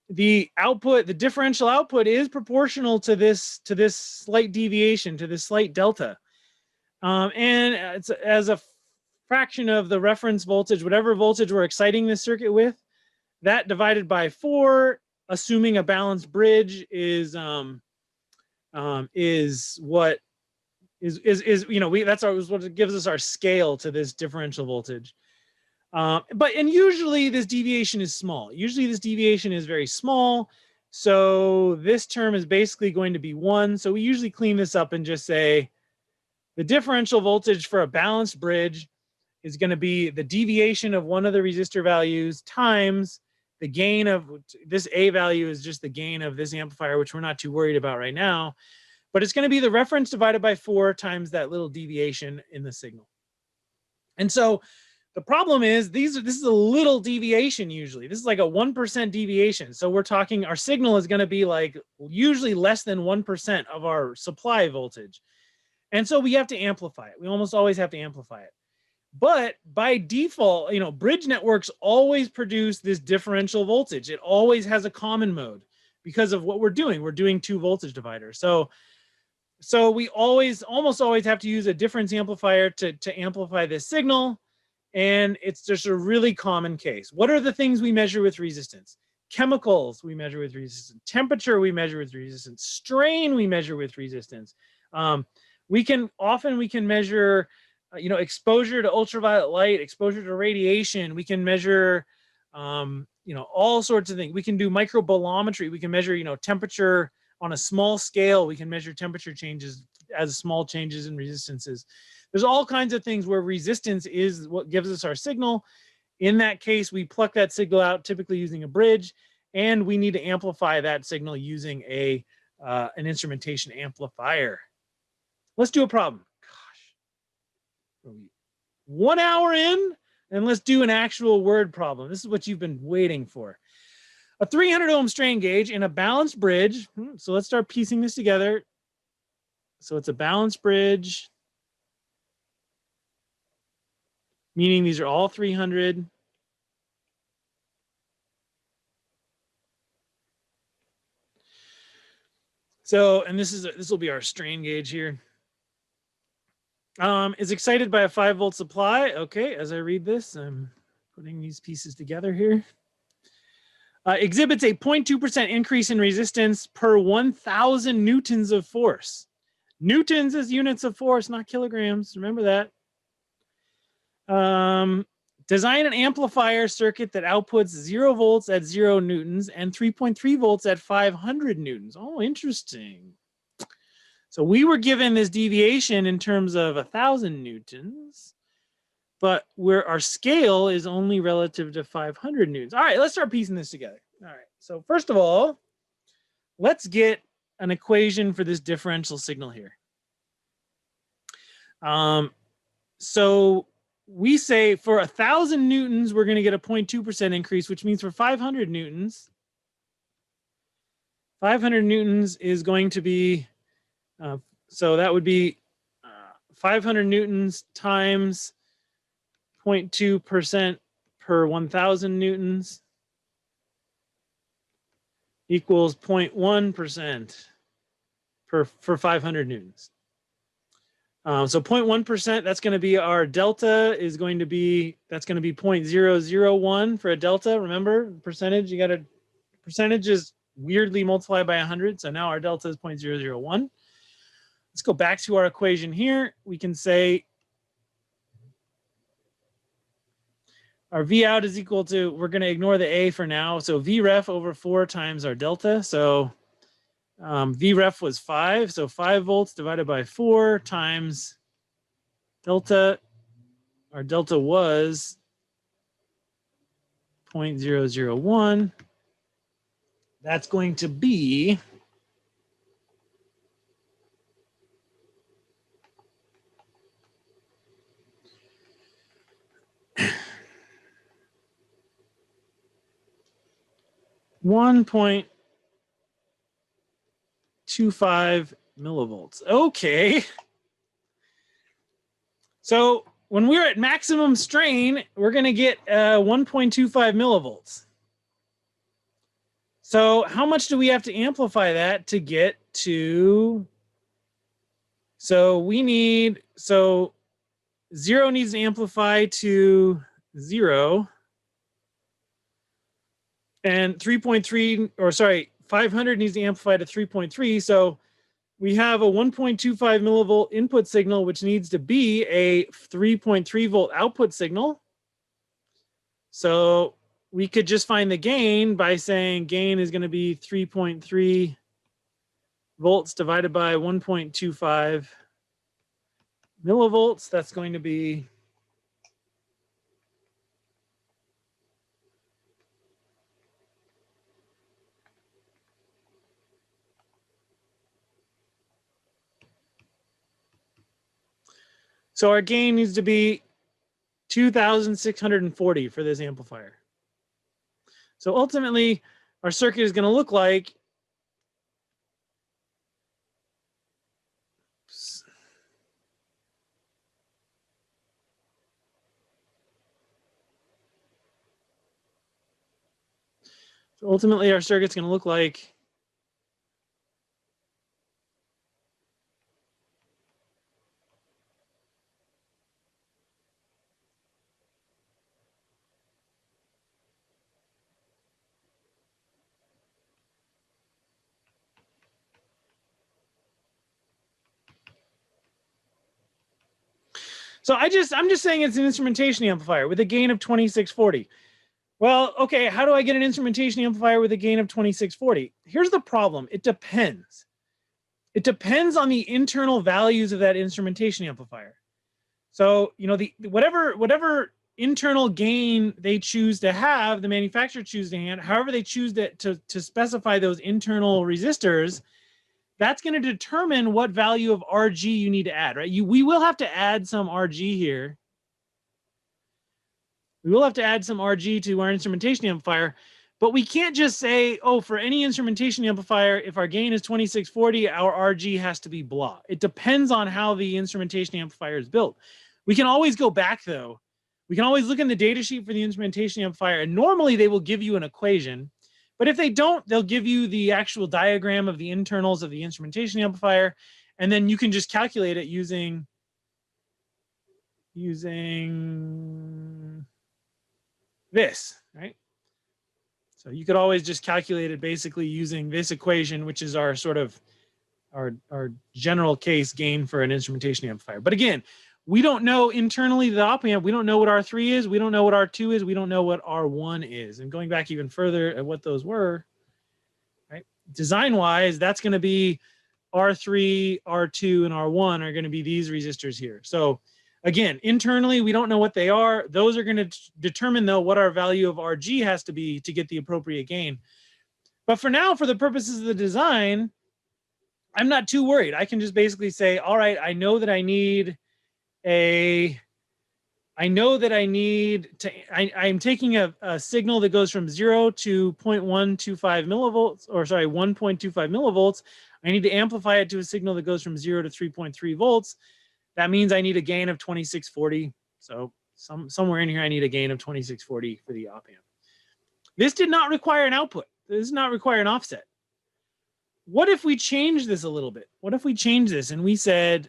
the output, the differential output is proportional to this slight deviation, to this slight delta. And it's as a fraction of the reference voltage, whatever voltage we're exciting this circuit with, that divided by 4, assuming a balanced bridge is what gives us our scale to this differential voltage. And usually this deviation is small. Usually this deviation is very small. So this term is basically going to be 1. So we usually clean this up and just say the differential voltage for a balanced bridge is going to be the deviation of one of the resistor values times the gain of this A value is just the gain of this amplifier, which we're not too worried about right now. But it's going to be the reference divided by 4 times that little deviation in the signal. And so the problem is this is a little deviation usually. This is like a 1% deviation. So we're talking our signal is going to be like usually less than 1% of our supply voltage. And so we have to amplify it. We almost always have to amplify it. But by default, bridge networks always produce this differential voltage. It always has a common mode because of what we're doing. We're doing 2 voltage dividers. So we almost always have to use a difference amplifier to amplify this signal. And it's just a really common case. What are the things we measure with resistance? Chemicals we measure with resistance. Temperature we measure with resistance. Strain we measure with resistance. We can measure exposure to ultraviolet light, exposure to radiation. We can measure, all sorts of things. We can do microbolometry. We can measure, temperature on a small scale. We can measure temperature changes as small changes in resistances. There's all kinds of things where resistance is what gives us our signal. In that case, we pluck that signal out, typically using a bridge, and we need to amplify that signal using an instrumentation amplifier. Let's do a problem. Gosh. 1 hour in, and let's do an actual word problem. This is what you've been waiting for. A 300 ohm strain gauge in a balanced bridge. So let's start piecing this together. So it's a balanced bridge, meaning these are all 300. So, and this will be our strain gauge here. Is excited by a 5-volt supply. Okay, as I read this, I'm putting these pieces together here. Exhibits a 0.2% increase in resistance per 1,000 newtons of force. Newtons is units of force, not kilograms. Remember that. Design an amplifier circuit that outputs 0 volts at 0 newtons and 3.3 volts at 500 newtons. Oh, interesting. So we were given this deviation in terms of 1,000 newtons, but where our scale is only relative to 500 newtons. All right, let's start piecing this together. All right, so first of all, let's get an equation for this differential signal here. So we say for 1,000 newtons, we're going to get a 0.2% increase, which means for 500 newtons, 500 newtons is going to be, so that would be 500 newtons times 0.2% per 1,000 newtons equals 0.1% for 500 newtons. So 0.1%, that's going to be our delta is going to be, that's going to be 0.001 for a delta. Remember, percentage, you got to, percentage is weirdly multiplied by 100. So now our delta is 0.001. Let's go back to our equation here. We can say our V out is equal to, we're going to ignore the A for now. So V ref over 4 times our delta. So V ref was 5. So 5 volts divided by 4 times delta. Our delta was 0.001. That's going to be 1.25 millivolts. Okay. So when we're at maximum strain, we're going to get 1.25 millivolts. So how much do we have to amplify that to get to? So we need, so 0 needs to amplify to 0. And 3.3, or sorry, 500 needs to amplify to 3.3. So we have a 1.25 millivolt input signal, which needs to be a 3.3 volt output signal. So we could just find the gain by saying gain is going to be 3.3 volts divided by 1.25 millivolts. That's going to be so our gain needs to be 2,640 for this amplifier. So ultimately, our circuit is going to look like our circuit's going to look like So I'm just saying it's an instrumentation amplifier with a gain of 2640. Well, okay, how do I get an instrumentation amplifier with a gain of 2640? Here's the problem. It depends. It depends on the internal values of that instrumentation amplifier. So, you know, the whatever internal gain they choose to have, the manufacturer chooses to hand, however they choose to specify those internal resistors, that's going to determine what value of RG you need to add, right? We will have to add some RG here. We will have to add some RG to our instrumentation amplifier, but we can't just say, oh, for any instrumentation amplifier, if our gain is 2640, our RG has to be blah. It depends on how the instrumentation amplifier is built. We can always go back though. We can always look in the data sheet for the instrumentation amplifier, and normally they will give you an equation, but if they don't, they'll give you the actual diagram of the internals of the instrumentation amplifier, and then you can just calculate it using this, right? So you could always just calculate it basically using this equation, which is our sort of our general case gain for an instrumentation amplifier. But again, we don't know internally the op amp. We don't know what R3 is. We don't know what R2 is. We don't know what R1 is. And going back even further at what those were, right? Design-wise, that's going to be R3, R2, and R1 are going to be these resistors here. So again, internally, we don't know what they are. Those are going to determine, though, what our value of RG has to be to get the appropriate gain. But for now, for the purposes of the design, I'm not too worried. I can just basically say, all right, I know that I need I'm taking a signal that goes from 0 to 0.125 millivolts, or sorry, 1.25 millivolts. I need to amplify it to a signal that goes from 0 to 3.3 volts. That means I need a gain of 2640. So somewhere in here, I need a gain of 2640 for the op amp. This did not require an output. This does not require an offset. What if we change this a little bit? What if we change this and we said,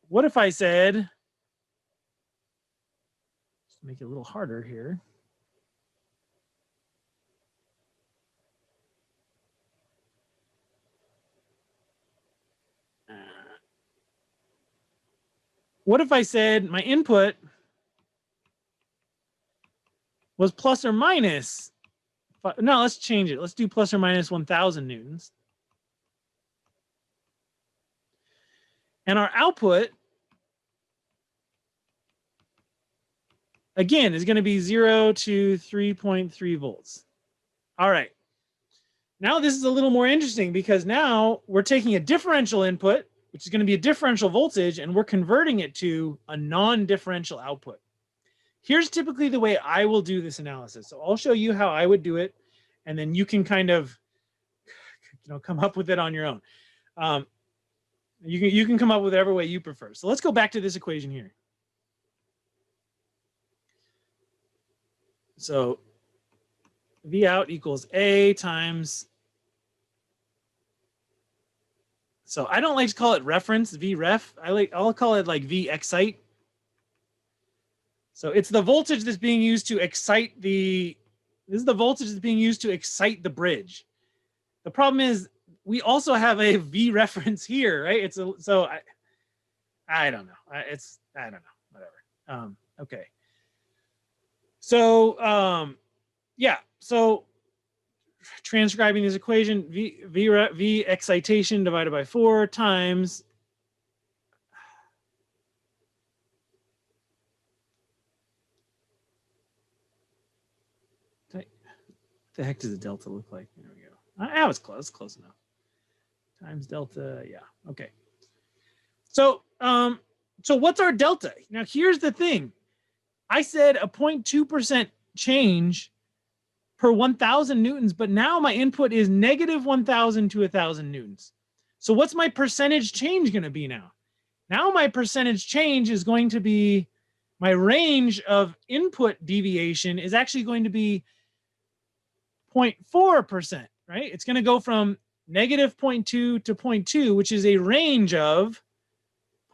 what if I said, let's make it a little harder here. What if I said my input was plus or minus? No, let's change it. Let's do plus or minus 1,000 newtons. And our output, again, is going to be 0 to 3.3 volts. All right. Now this is a little more interesting because now we're taking a differential input, which is going to be a differential voltage, and we're converting it to a non-differential output. Here's typically the way I will do this analysis. So I'll show you how I would do it, and then you can kind of, come up with it on your own. You can come up with whatever way you prefer. So let's go back to this equation here. So V out equals A times. So I don't like to call it reference, V ref. I'll call it like V excite. So it's the voltage that's being used to excite this is the voltage that's being used to excite the bridge. The problem is we also have a V reference here, right? I don't know. I don't know, whatever. Okay. So, yeah. So transcribing this equation, V excitation divided by 4 times what the heck does the delta look like? There we go. That was close. Close enough. Times delta. Yeah. Okay. So, so what's our delta? Now, here's the thing. I said a 0.2% change per 1,000 newtons, but now my input is negative 1,000 to 1,000 newtons. So what's my percentage change going to be now? Now my percentage change is going to be, my range of input deviation is actually going to be 0.4%, right? It's going to go from negative 0.2 to 0.2, which is a range of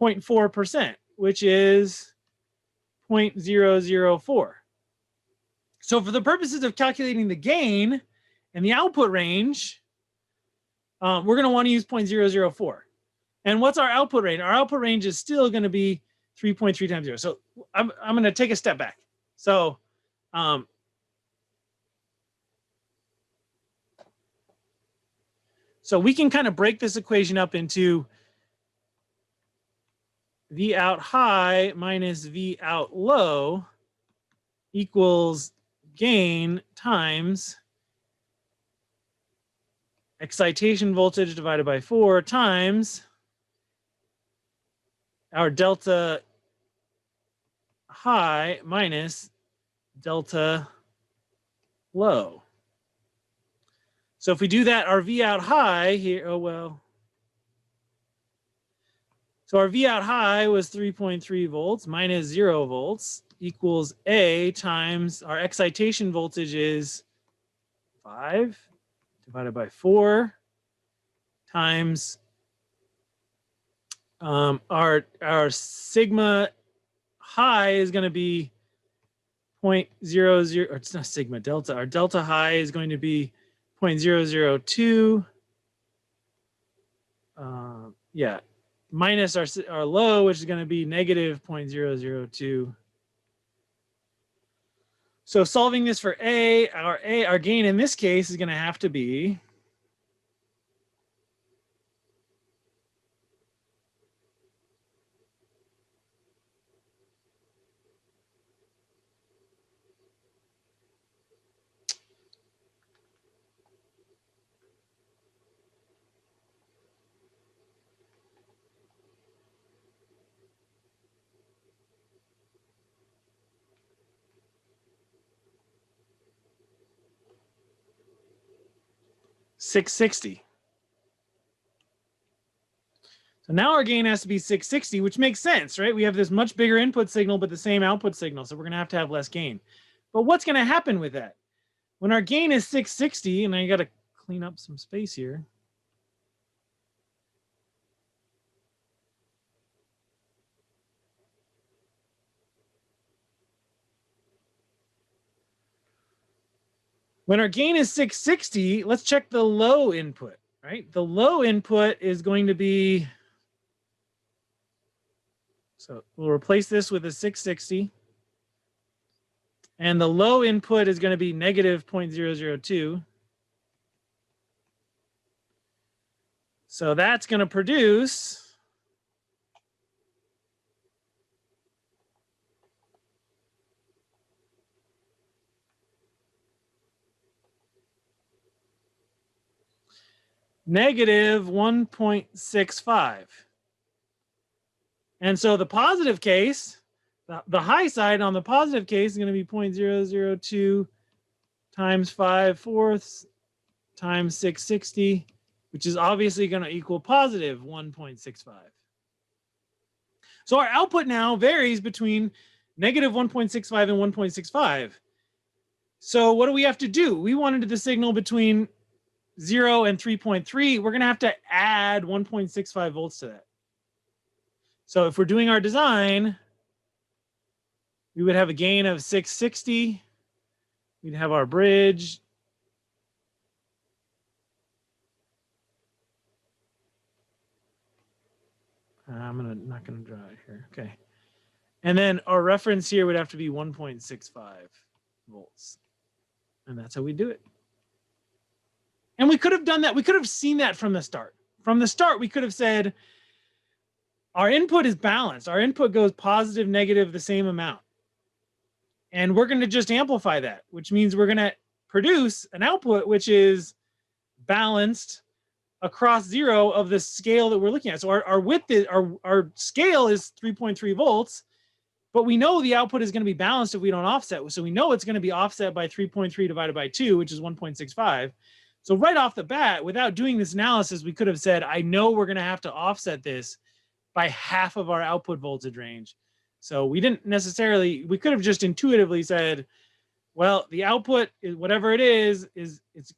0.4%, which is 0.004. So for the purposes of calculating the gain and the output range, we're going to want to use 0.004. And what's our output range? Our output range is still going to be 3.3 times 0. So I'm going to take a step back. So so we can kind of break this equation up into V out high minus V out low equals gain times excitation voltage divided by 4 times our delta high minus delta low. So if we do that, our V out high here, oh well. So our V out high was 3.3 volts minus 0 volts equals A times our excitation voltage is 5 divided by 4 times our sigma high is going to be 0.00, or it's not sigma, delta. Our delta high is going to be 0.002. Yeah, minus our low, which is going to be negative 0.002. So solving this for our gain in this case is going to have to be $660. So now our gain has to be 660, which makes sense, right? We have this much bigger input signal, but the same output signal. So we're going to have less gain. But what's going to happen with that? When our gain is 660, and I got to clean up some space here. When our gain is 660, let's check the low input, right? The low input is going to be, so we'll replace this with a 660. And the low input is going to be negative 0.002. So that's going to produce negative 1.65. And so the positive case, the high side on the positive case is going to be 0.002 times 5/4 times 660, which is obviously going to equal positive 1.65. So our output now varies between negative 1.65 and 1.65. So what do we have to do? We wanted the signal between 0 and 3.3. We're going to have to add 1.65 volts to that. So if we're doing our design, we would have a gain of 660. We'd have our bridge. Not gonna draw it here. Okay. And then our reference here would have to be 1.65 volts. And that's how we do it. And we could have done that. We could have seen that from the start. From the start, we could have said, our input is balanced. Our input goes positive, negative, the same amount. And we're going to just amplify that, which means we're going to produce an output which is balanced across 0 of the scale that we're looking at. So our width is, our scale is 3.3 volts, but we know the output is going to be balanced if we don't offset. So we know it's going to be offset by 3.3 divided by 2, which is 1.65. So right off the bat, without doing this analysis, we could have said, I know we're going to have to offset this by half of our output voltage range. So we didn't necessarily, we could have just intuitively said, well, the output is whatever it is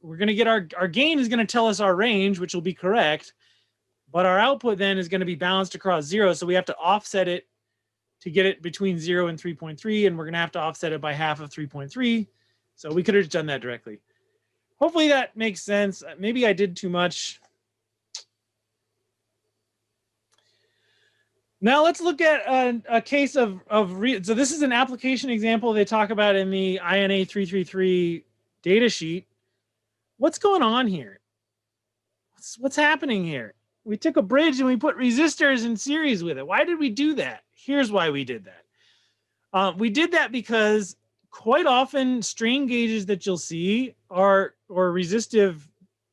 we're going to get our gain is going to tell us our range, which will be correct. But our output then is going to be balanced across 0. So we have to offset it to get it between 0 and 3.3. And we're going to have to offset it by half of 3.3. So we could have done that directly. Hopefully that makes sense. Maybe I did too much. Now let's look at a case of so this is an application example they talk about in the INA 333 data sheet. What's going on here? What's happening here? We took a bridge and we put resistors in series with it. Why did we do that? Here's why we did that. We did that because quite often strain gauges that you'll see are, or resistive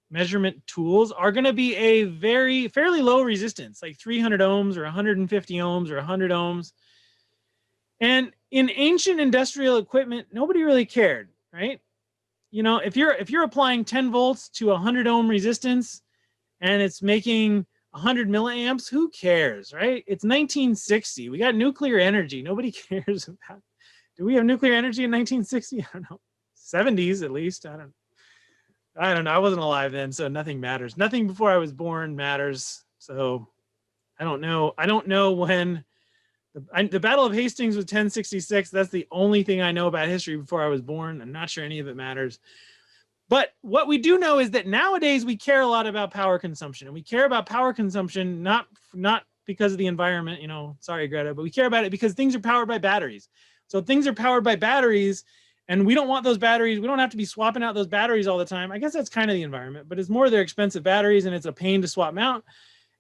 measurement tools, are going to be a fairly low resistance, like 300 ohms or 150 ohms or 100 ohms. And in ancient industrial equipment, nobody really cared, right? You know, if you're applying 10 volts to a 100 ohm resistance and it's making 100 milliamps, who cares, right? It's 1960. We got nuclear energy. Nobody cares about. Do we have nuclear energy in 1960? I don't know. 70s at least. I don't know. I wasn't alive then, so nothing matters. Nothing before I was born matters. So I don't know. I don't know when the Battle of Hastings was 1066. That's the only thing I know about history before I was born. I'm not sure any of it matters. But what we do know is that nowadays we care a lot about power consumption, and we care about power consumption not because of the environment, you know, sorry, Greta, but we care about it because things are powered by batteries. So things are powered by batteries, and we don't want those batteries. We don't have to be swapping out those batteries all the time. I guess that's kind of the environment, but it's more they're expensive batteries and it's a pain to swap them out,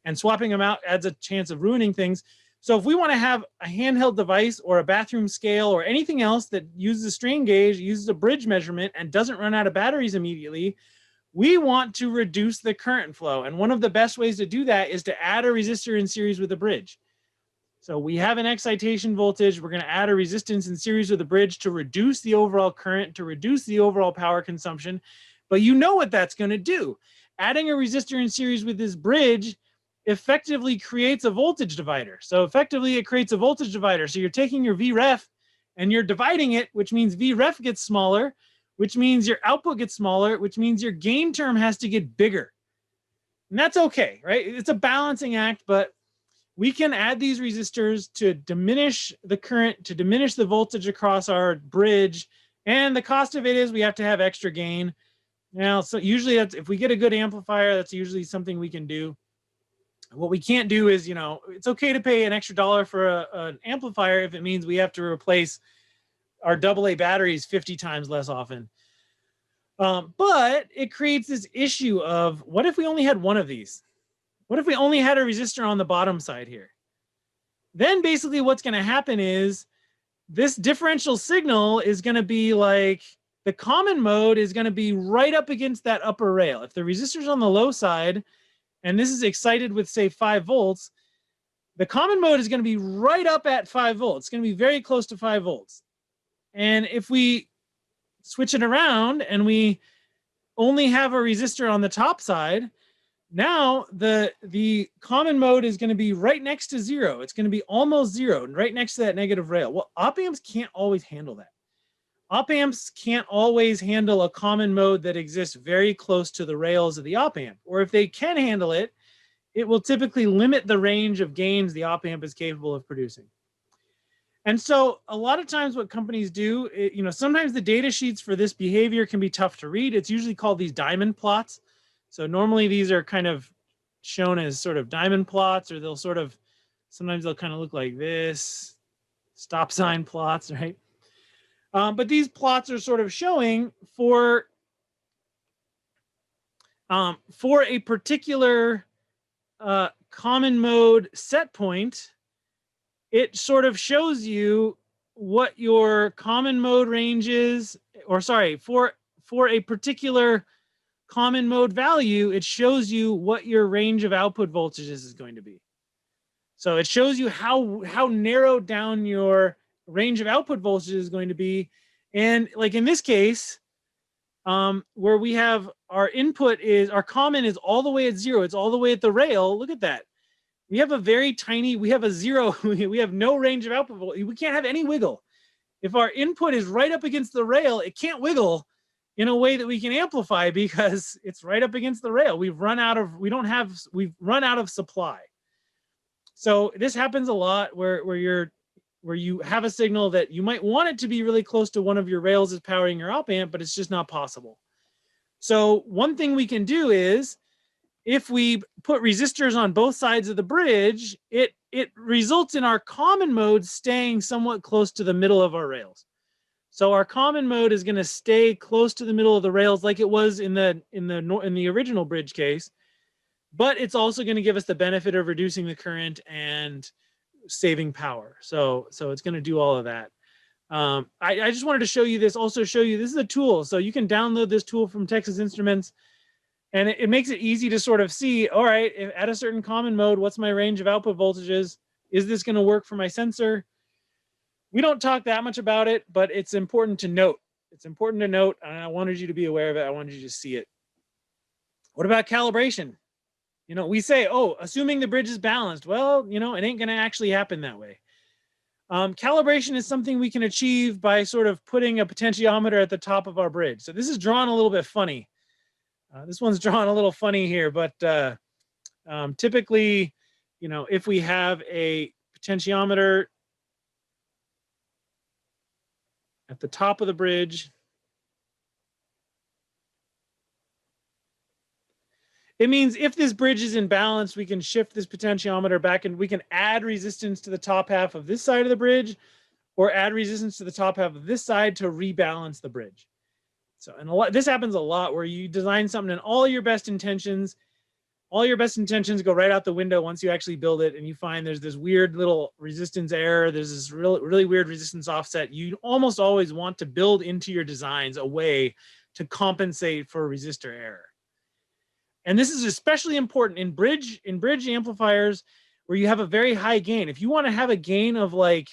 and swapping them out adds a chance of ruining things. So if we want to have a handheld device or a bathroom scale or anything else that uses a strain gauge, uses a bridge measurement, and doesn't run out of batteries immediately, we want to reduce the current flow. And one of the best ways to do that is to add a resistor in series with a bridge. So we have an excitation voltage. We're going to add a resistance in series with a bridge to reduce the overall current, to reduce the overall power consumption. But you know what that's going to do. Adding a resistor in series with this bridge effectively creates a voltage divider. So effectively it creates a voltage divider. So you're taking your Vref and you're dividing it, which means Vref gets smaller, which means your output gets smaller, which means your gain term has to get bigger. And that's okay, right? It's a balancing act, but we can add these resistors to diminish the current, to diminish the voltage across our bridge. And the cost of it is we have to have extra gain. Now, so usually that's, if we get a good amplifier, that's usually something we can do. What we can't do is, you know, it's okay to pay an extra $1 for an amplifier if it means we have to replace our AA batteries 50 times less often. But it creates this issue of, what if we only had one of these? What if we only had a resistor on the bottom side here? Then basically what's going to happen is this differential signal is going to be like, the common mode is going to be right up against that upper rail. If the resistor's on the low side, and this is excited with, say, 5 volts, the common mode is going to be right up at 5 volts. It's going to be very close to 5 volts. And if we switch it around and we only have a resistor on the top side, now the common mode is going to be right next to 0. It's going to be almost 0, right next to that negative rail. Well, op amps can't always handle that. Op amps can't always handle a common mode that exists very close to the rails of the op amp. Or if they can handle it, it will typically limit the range of gains the op amp is capable of producing. And so a lot of times what companies do, you know, sometimes the data sheets for this behavior can be tough to read. It's usually called these diamond plots. So normally these are kind of shown as sort of diamond plots, or they'll sort of, sometimes they'll kind of look like this, stop sign plots, right? But these plots are sort of showing for a particular common mode set point, it sort of shows you what your common mode range is, or sorry, for a particular common mode value, it shows you what your range of output voltages is going to be. So it shows you how narrowed down your range of output voltage is going to be. And like in this case, where we have our input is, our common is all the way at 0. It's all the way at the rail. Look at that. We have a very tiny, we have a 0. We have no range of output voltage. We can't have any wiggle. If our input is right up against the rail, it can't wiggle in a way that we can amplify because it's right up against the rail. We've run out of supply. So this happens a lot where you have a signal that you might want it to be really close to one of your rails is powering your op amp, but it's just not possible. So one thing we can do is if we put resistors on both sides of the bridge, it results in our common mode staying somewhat close to the middle of our rails. So our common mode is going to stay close to the middle of the rails like it was in the original bridge case, but it's also going to give us the benefit of reducing the current and saving power. So it's going to do all of that. I just wanted to show you this, also show you this is a tool. So you can download this tool from Texas Instruments, and it makes it easy to sort of see, all right, if at a certain common mode, what's my range of output voltages? Is this going to work for my sensor? We don't talk that much about it, but it's important to note. It's important to note, and I wanted you to be aware of it. I wanted you to see it. What about calibration? You know, we say, oh, assuming the bridge is balanced. Well, you know, it ain't going to actually happen that way. Calibration is something we can achieve by sort of putting a potentiometer at the top of our bridge. So this is drawn a little bit funny. This one's drawn a little funny here, but typically, you know, if we have a potentiometer at the top of the bridge, it means if this bridge is in balance, we can shift this potentiometer back and we can add resistance to the top half of this side of the bridge or add resistance to the top half of this side to rebalance the bridge. So, and this happens a lot where you design something and all your best intentions go right out the window once you actually build it, and you find there's this weird little resistance error. There's this really weird resistance offset. You almost always want to build into your designs a way to compensate for resistor error. And this is especially important in bridge amplifiers where you have a very high gain. If you want to have a gain of like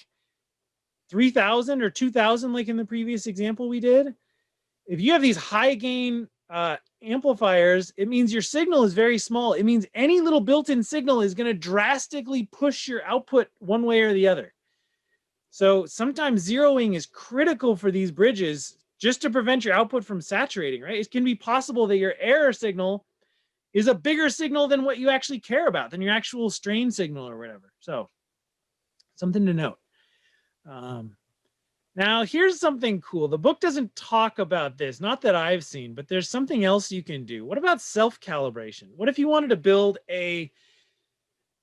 3,000 or 2,000, like in the previous example we did, if you have these high gain amplifiers, it means your signal is very small. It means any little built-in signal is going to drastically push your output one way or the other. So sometimes zeroing is critical for these bridges just to prevent your output from saturating, right? It can be possible that your error signal is a bigger signal than what you actually care about, than your actual strain signal or whatever. So something to note. Now, here's something cool. The book doesn't talk about this, not that I've seen, but there's something else you can do. What about self-calibration? What if you wanted to build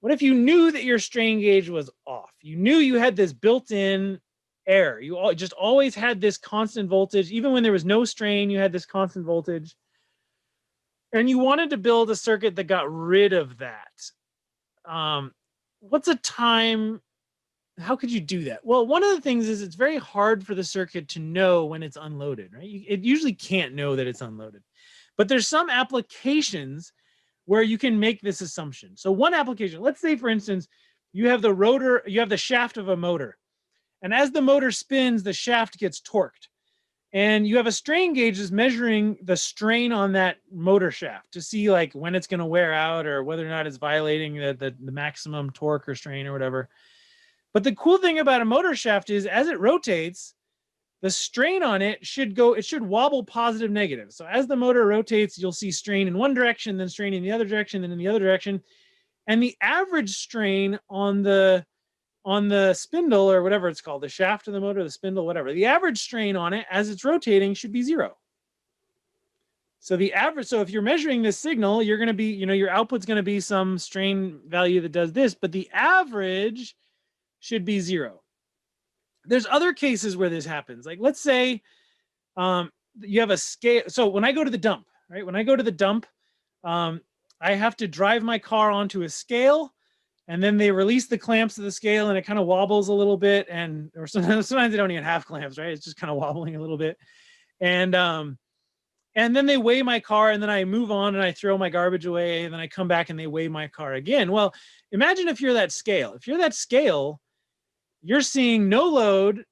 what if you knew that your strain gauge was off? You knew you had this built-in error. You just always had this constant voltage. Even when there was no strain, you had this constant voltage. And you wanted to build a circuit that got rid of that. What's a time? How could you do that? Well, one of the things is it's very hard for the circuit to know when it's unloaded, right? It usually can't know that it's unloaded. But there's some applications where you can make this assumption. So one application, let's say, for instance, you have the rotor, you have the shaft of a motor. And as the motor spins, the shaft gets torqued. And you have a strain gauge that's measuring the strain on that motor shaft to see like when it's going to wear out or whether or not it's violating the maximum torque or strain or whatever. But the cool thing about a motor shaft is as it rotates, the strain on it should wobble positive, negative. So as the motor rotates, you'll see strain in one direction, then strain in the other direction, then in the other direction. And the average strain on the spindle or whatever it's called, the shaft of the motor, the spindle, whatever, the average strain on it as it's rotating should be 0. So if you're measuring this signal, you're going to be, your output's going to be some strain value that does this, but the average should be 0. There's other cases where this happens. Like let's say you have a scale. So when I go to the dump, right? When I go to the dump, I have to drive my car onto a scale, and then they release the clamps of the scale and it kind of wobbles a little bit. Or sometimes they don't even have clamps, right? It's just kind of wobbling a little bit. And then they weigh my car, and then I move on and I throw my garbage away, and then I come back and they weigh my car again. Well, imagine if you're that scale. If you're that scale, you're seeing no load,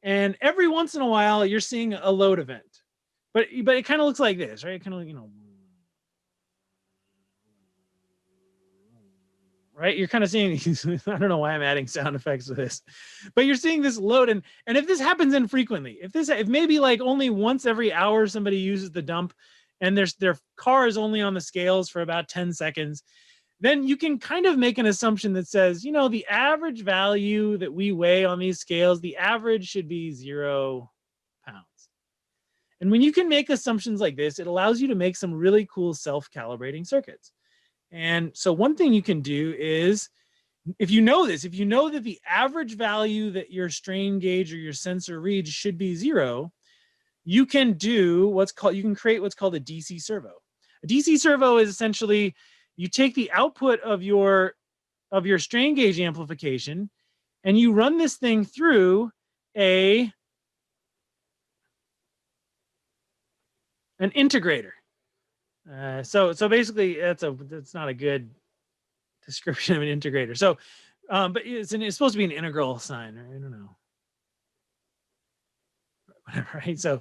and every once in a while you're seeing a load event. But it kind of looks like this, right? Kind of, right? You're kind of seeing these, I don't know why I'm adding sound effects to this, but you're seeing this load. And if this happens infrequently, if maybe like only once every hour somebody uses the dump and their car is only on the scales for about 10 seconds, then you can kind of make an assumption that says, the average value that we weigh on these scales, the average should be 0 pounds. And when you can make assumptions like this, it allows you to make some really cool self-calibrating circuits. And so one thing you can do is, if you know this, if you know that the average value that your strain gauge or your sensor reads should be 0, you can do you can create what's called a DC servo. A DC servo is essentially, you take the output of your strain gauge amplification and you run this thing through an integrator. So basically that's not a good description of an integrator. So, but it's supposed to be an integral sign, or I don't know, whatever, right? So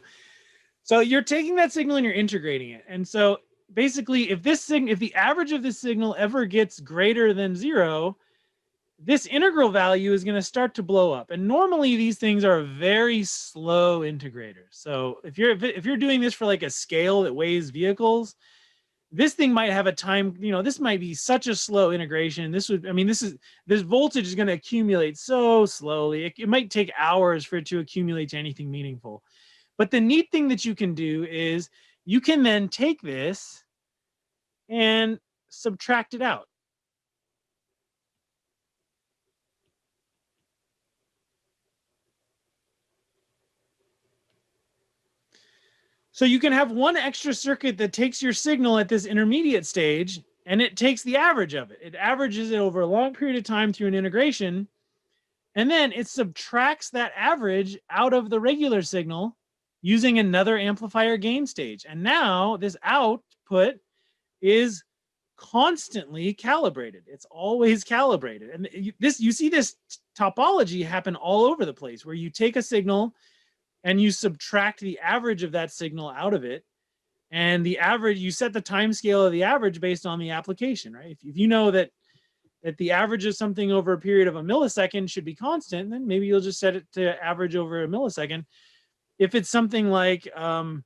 you're taking that signal and you're integrating it. And so basically, if the average of this signal ever gets greater than 0, this integral value is going to start to blow up. And normally these things are very slow integrators. So if you're doing this for like a scale that weighs vehicles, this thing might have a time, this might be such a slow integration. This voltage is going to accumulate so slowly. It might take hours for it to accumulate to anything meaningful. But the neat thing that you can do is you can then take this and subtract it out. So you can have one extra circuit that takes your signal at this intermediate stage, and it takes the average of it. It averages it over a long period of time through an integration, and then it subtracts that average out of the regular signal using another amplifier gain stage. And now this output is constantly calibrated. It's always calibrated. And you see this topology happen all over the place, where you take a signal and you subtract the average of that signal out of it. And the average, you set the time scale of the average based on the application, right? If you know that the average of something over a period of a millisecond should be constant, then maybe you'll just set it to average over a millisecond. If it's something like, a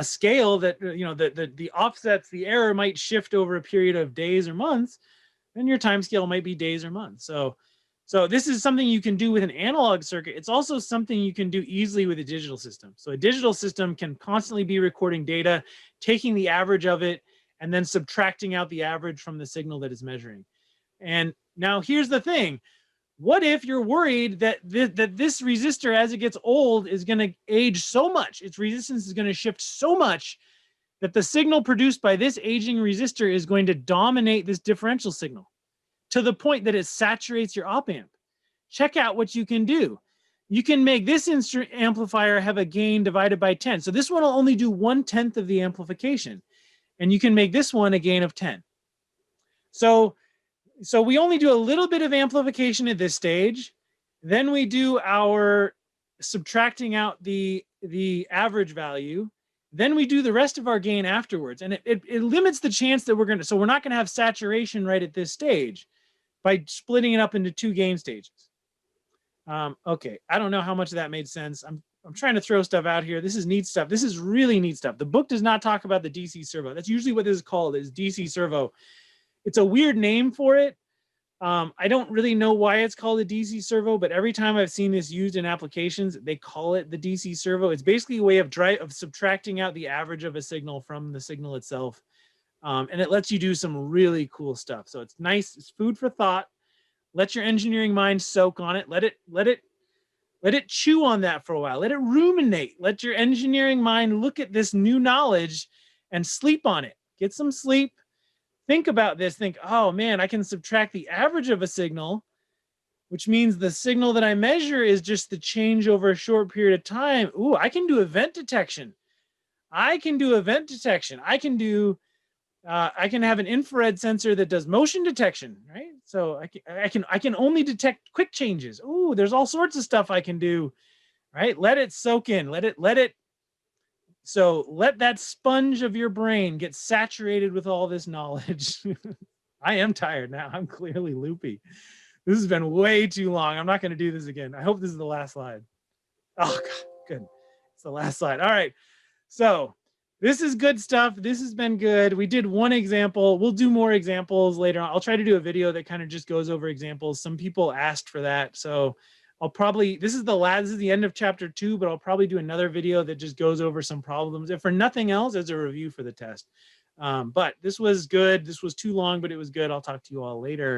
scale that, the offsets, the error might shift over a period of days or months, then your time scale might be days or months. So this is something you can do with an analog circuit. It's also something you can do easily with a digital system. So a digital system can constantly be recording data, taking the average of it, and then subtracting out the average from the signal that it's measuring. And now here's the thing. What if you're worried that this resistor, as it gets old, is going to age so much, its resistance is going to shift so much that the signal produced by this aging resistor is going to dominate this differential signal to the point that it saturates your op amp? Check out what you can do. You can make this amplifier have a gain divided by 10. So this one will only do 1/10 of the amplification. And you can make this one a gain of 10. So we only do a little bit of amplification at this stage. Then we do our subtracting out the average value. Then we do the rest of our gain afterwards. And it limits the chance that we're not going to have saturation right at this stage by splitting it up into 2 gain stages. Okay, I don't know how much of that made sense. I'm trying to throw stuff out here. This is neat stuff. This is really neat stuff. The book does not talk about the DC servo. That's usually what this is called, is DC servo. It's a weird name for it. I don't really know why it's called a DC servo, but every time I've seen this used in applications, they call it the DC servo. It's basically a way of subtracting out the average of a signal from the signal itself. And it lets you do some really cool stuff. So it's nice. It's food for thought. Let your engineering mind soak on it. Let it chew on that for a while. Let it ruminate. Let your engineering mind look at this new knowledge and sleep on it. Get some sleep. Think about this. Think, oh man, I can subtract the average of a signal, which means the signal that I measure is just the change over a short period of time. Ooh, I can do event detection. I can have an infrared sensor that does motion detection, right? So I can only detect quick changes. Ooh, there's all sorts of stuff I can do, right? Let it soak in. So let that sponge of your brain get saturated with all this knowledge. I am tired now. I'm clearly loopy. This has been way too long. I'm not going to do this again. I hope this is the last slide. Oh, God, good. It's the last slide. All right. So this is good stuff. This has been good. We did one example. We'll do more examples later on. I'll try to do a video that kind of just goes over examples. Some people asked for that. So this is the end of chapter 2, but I'll probably do another video that just goes over some problems. If for nothing else, as a review for the test. But this was good. This was too long, but it was good. I'll talk to you all later.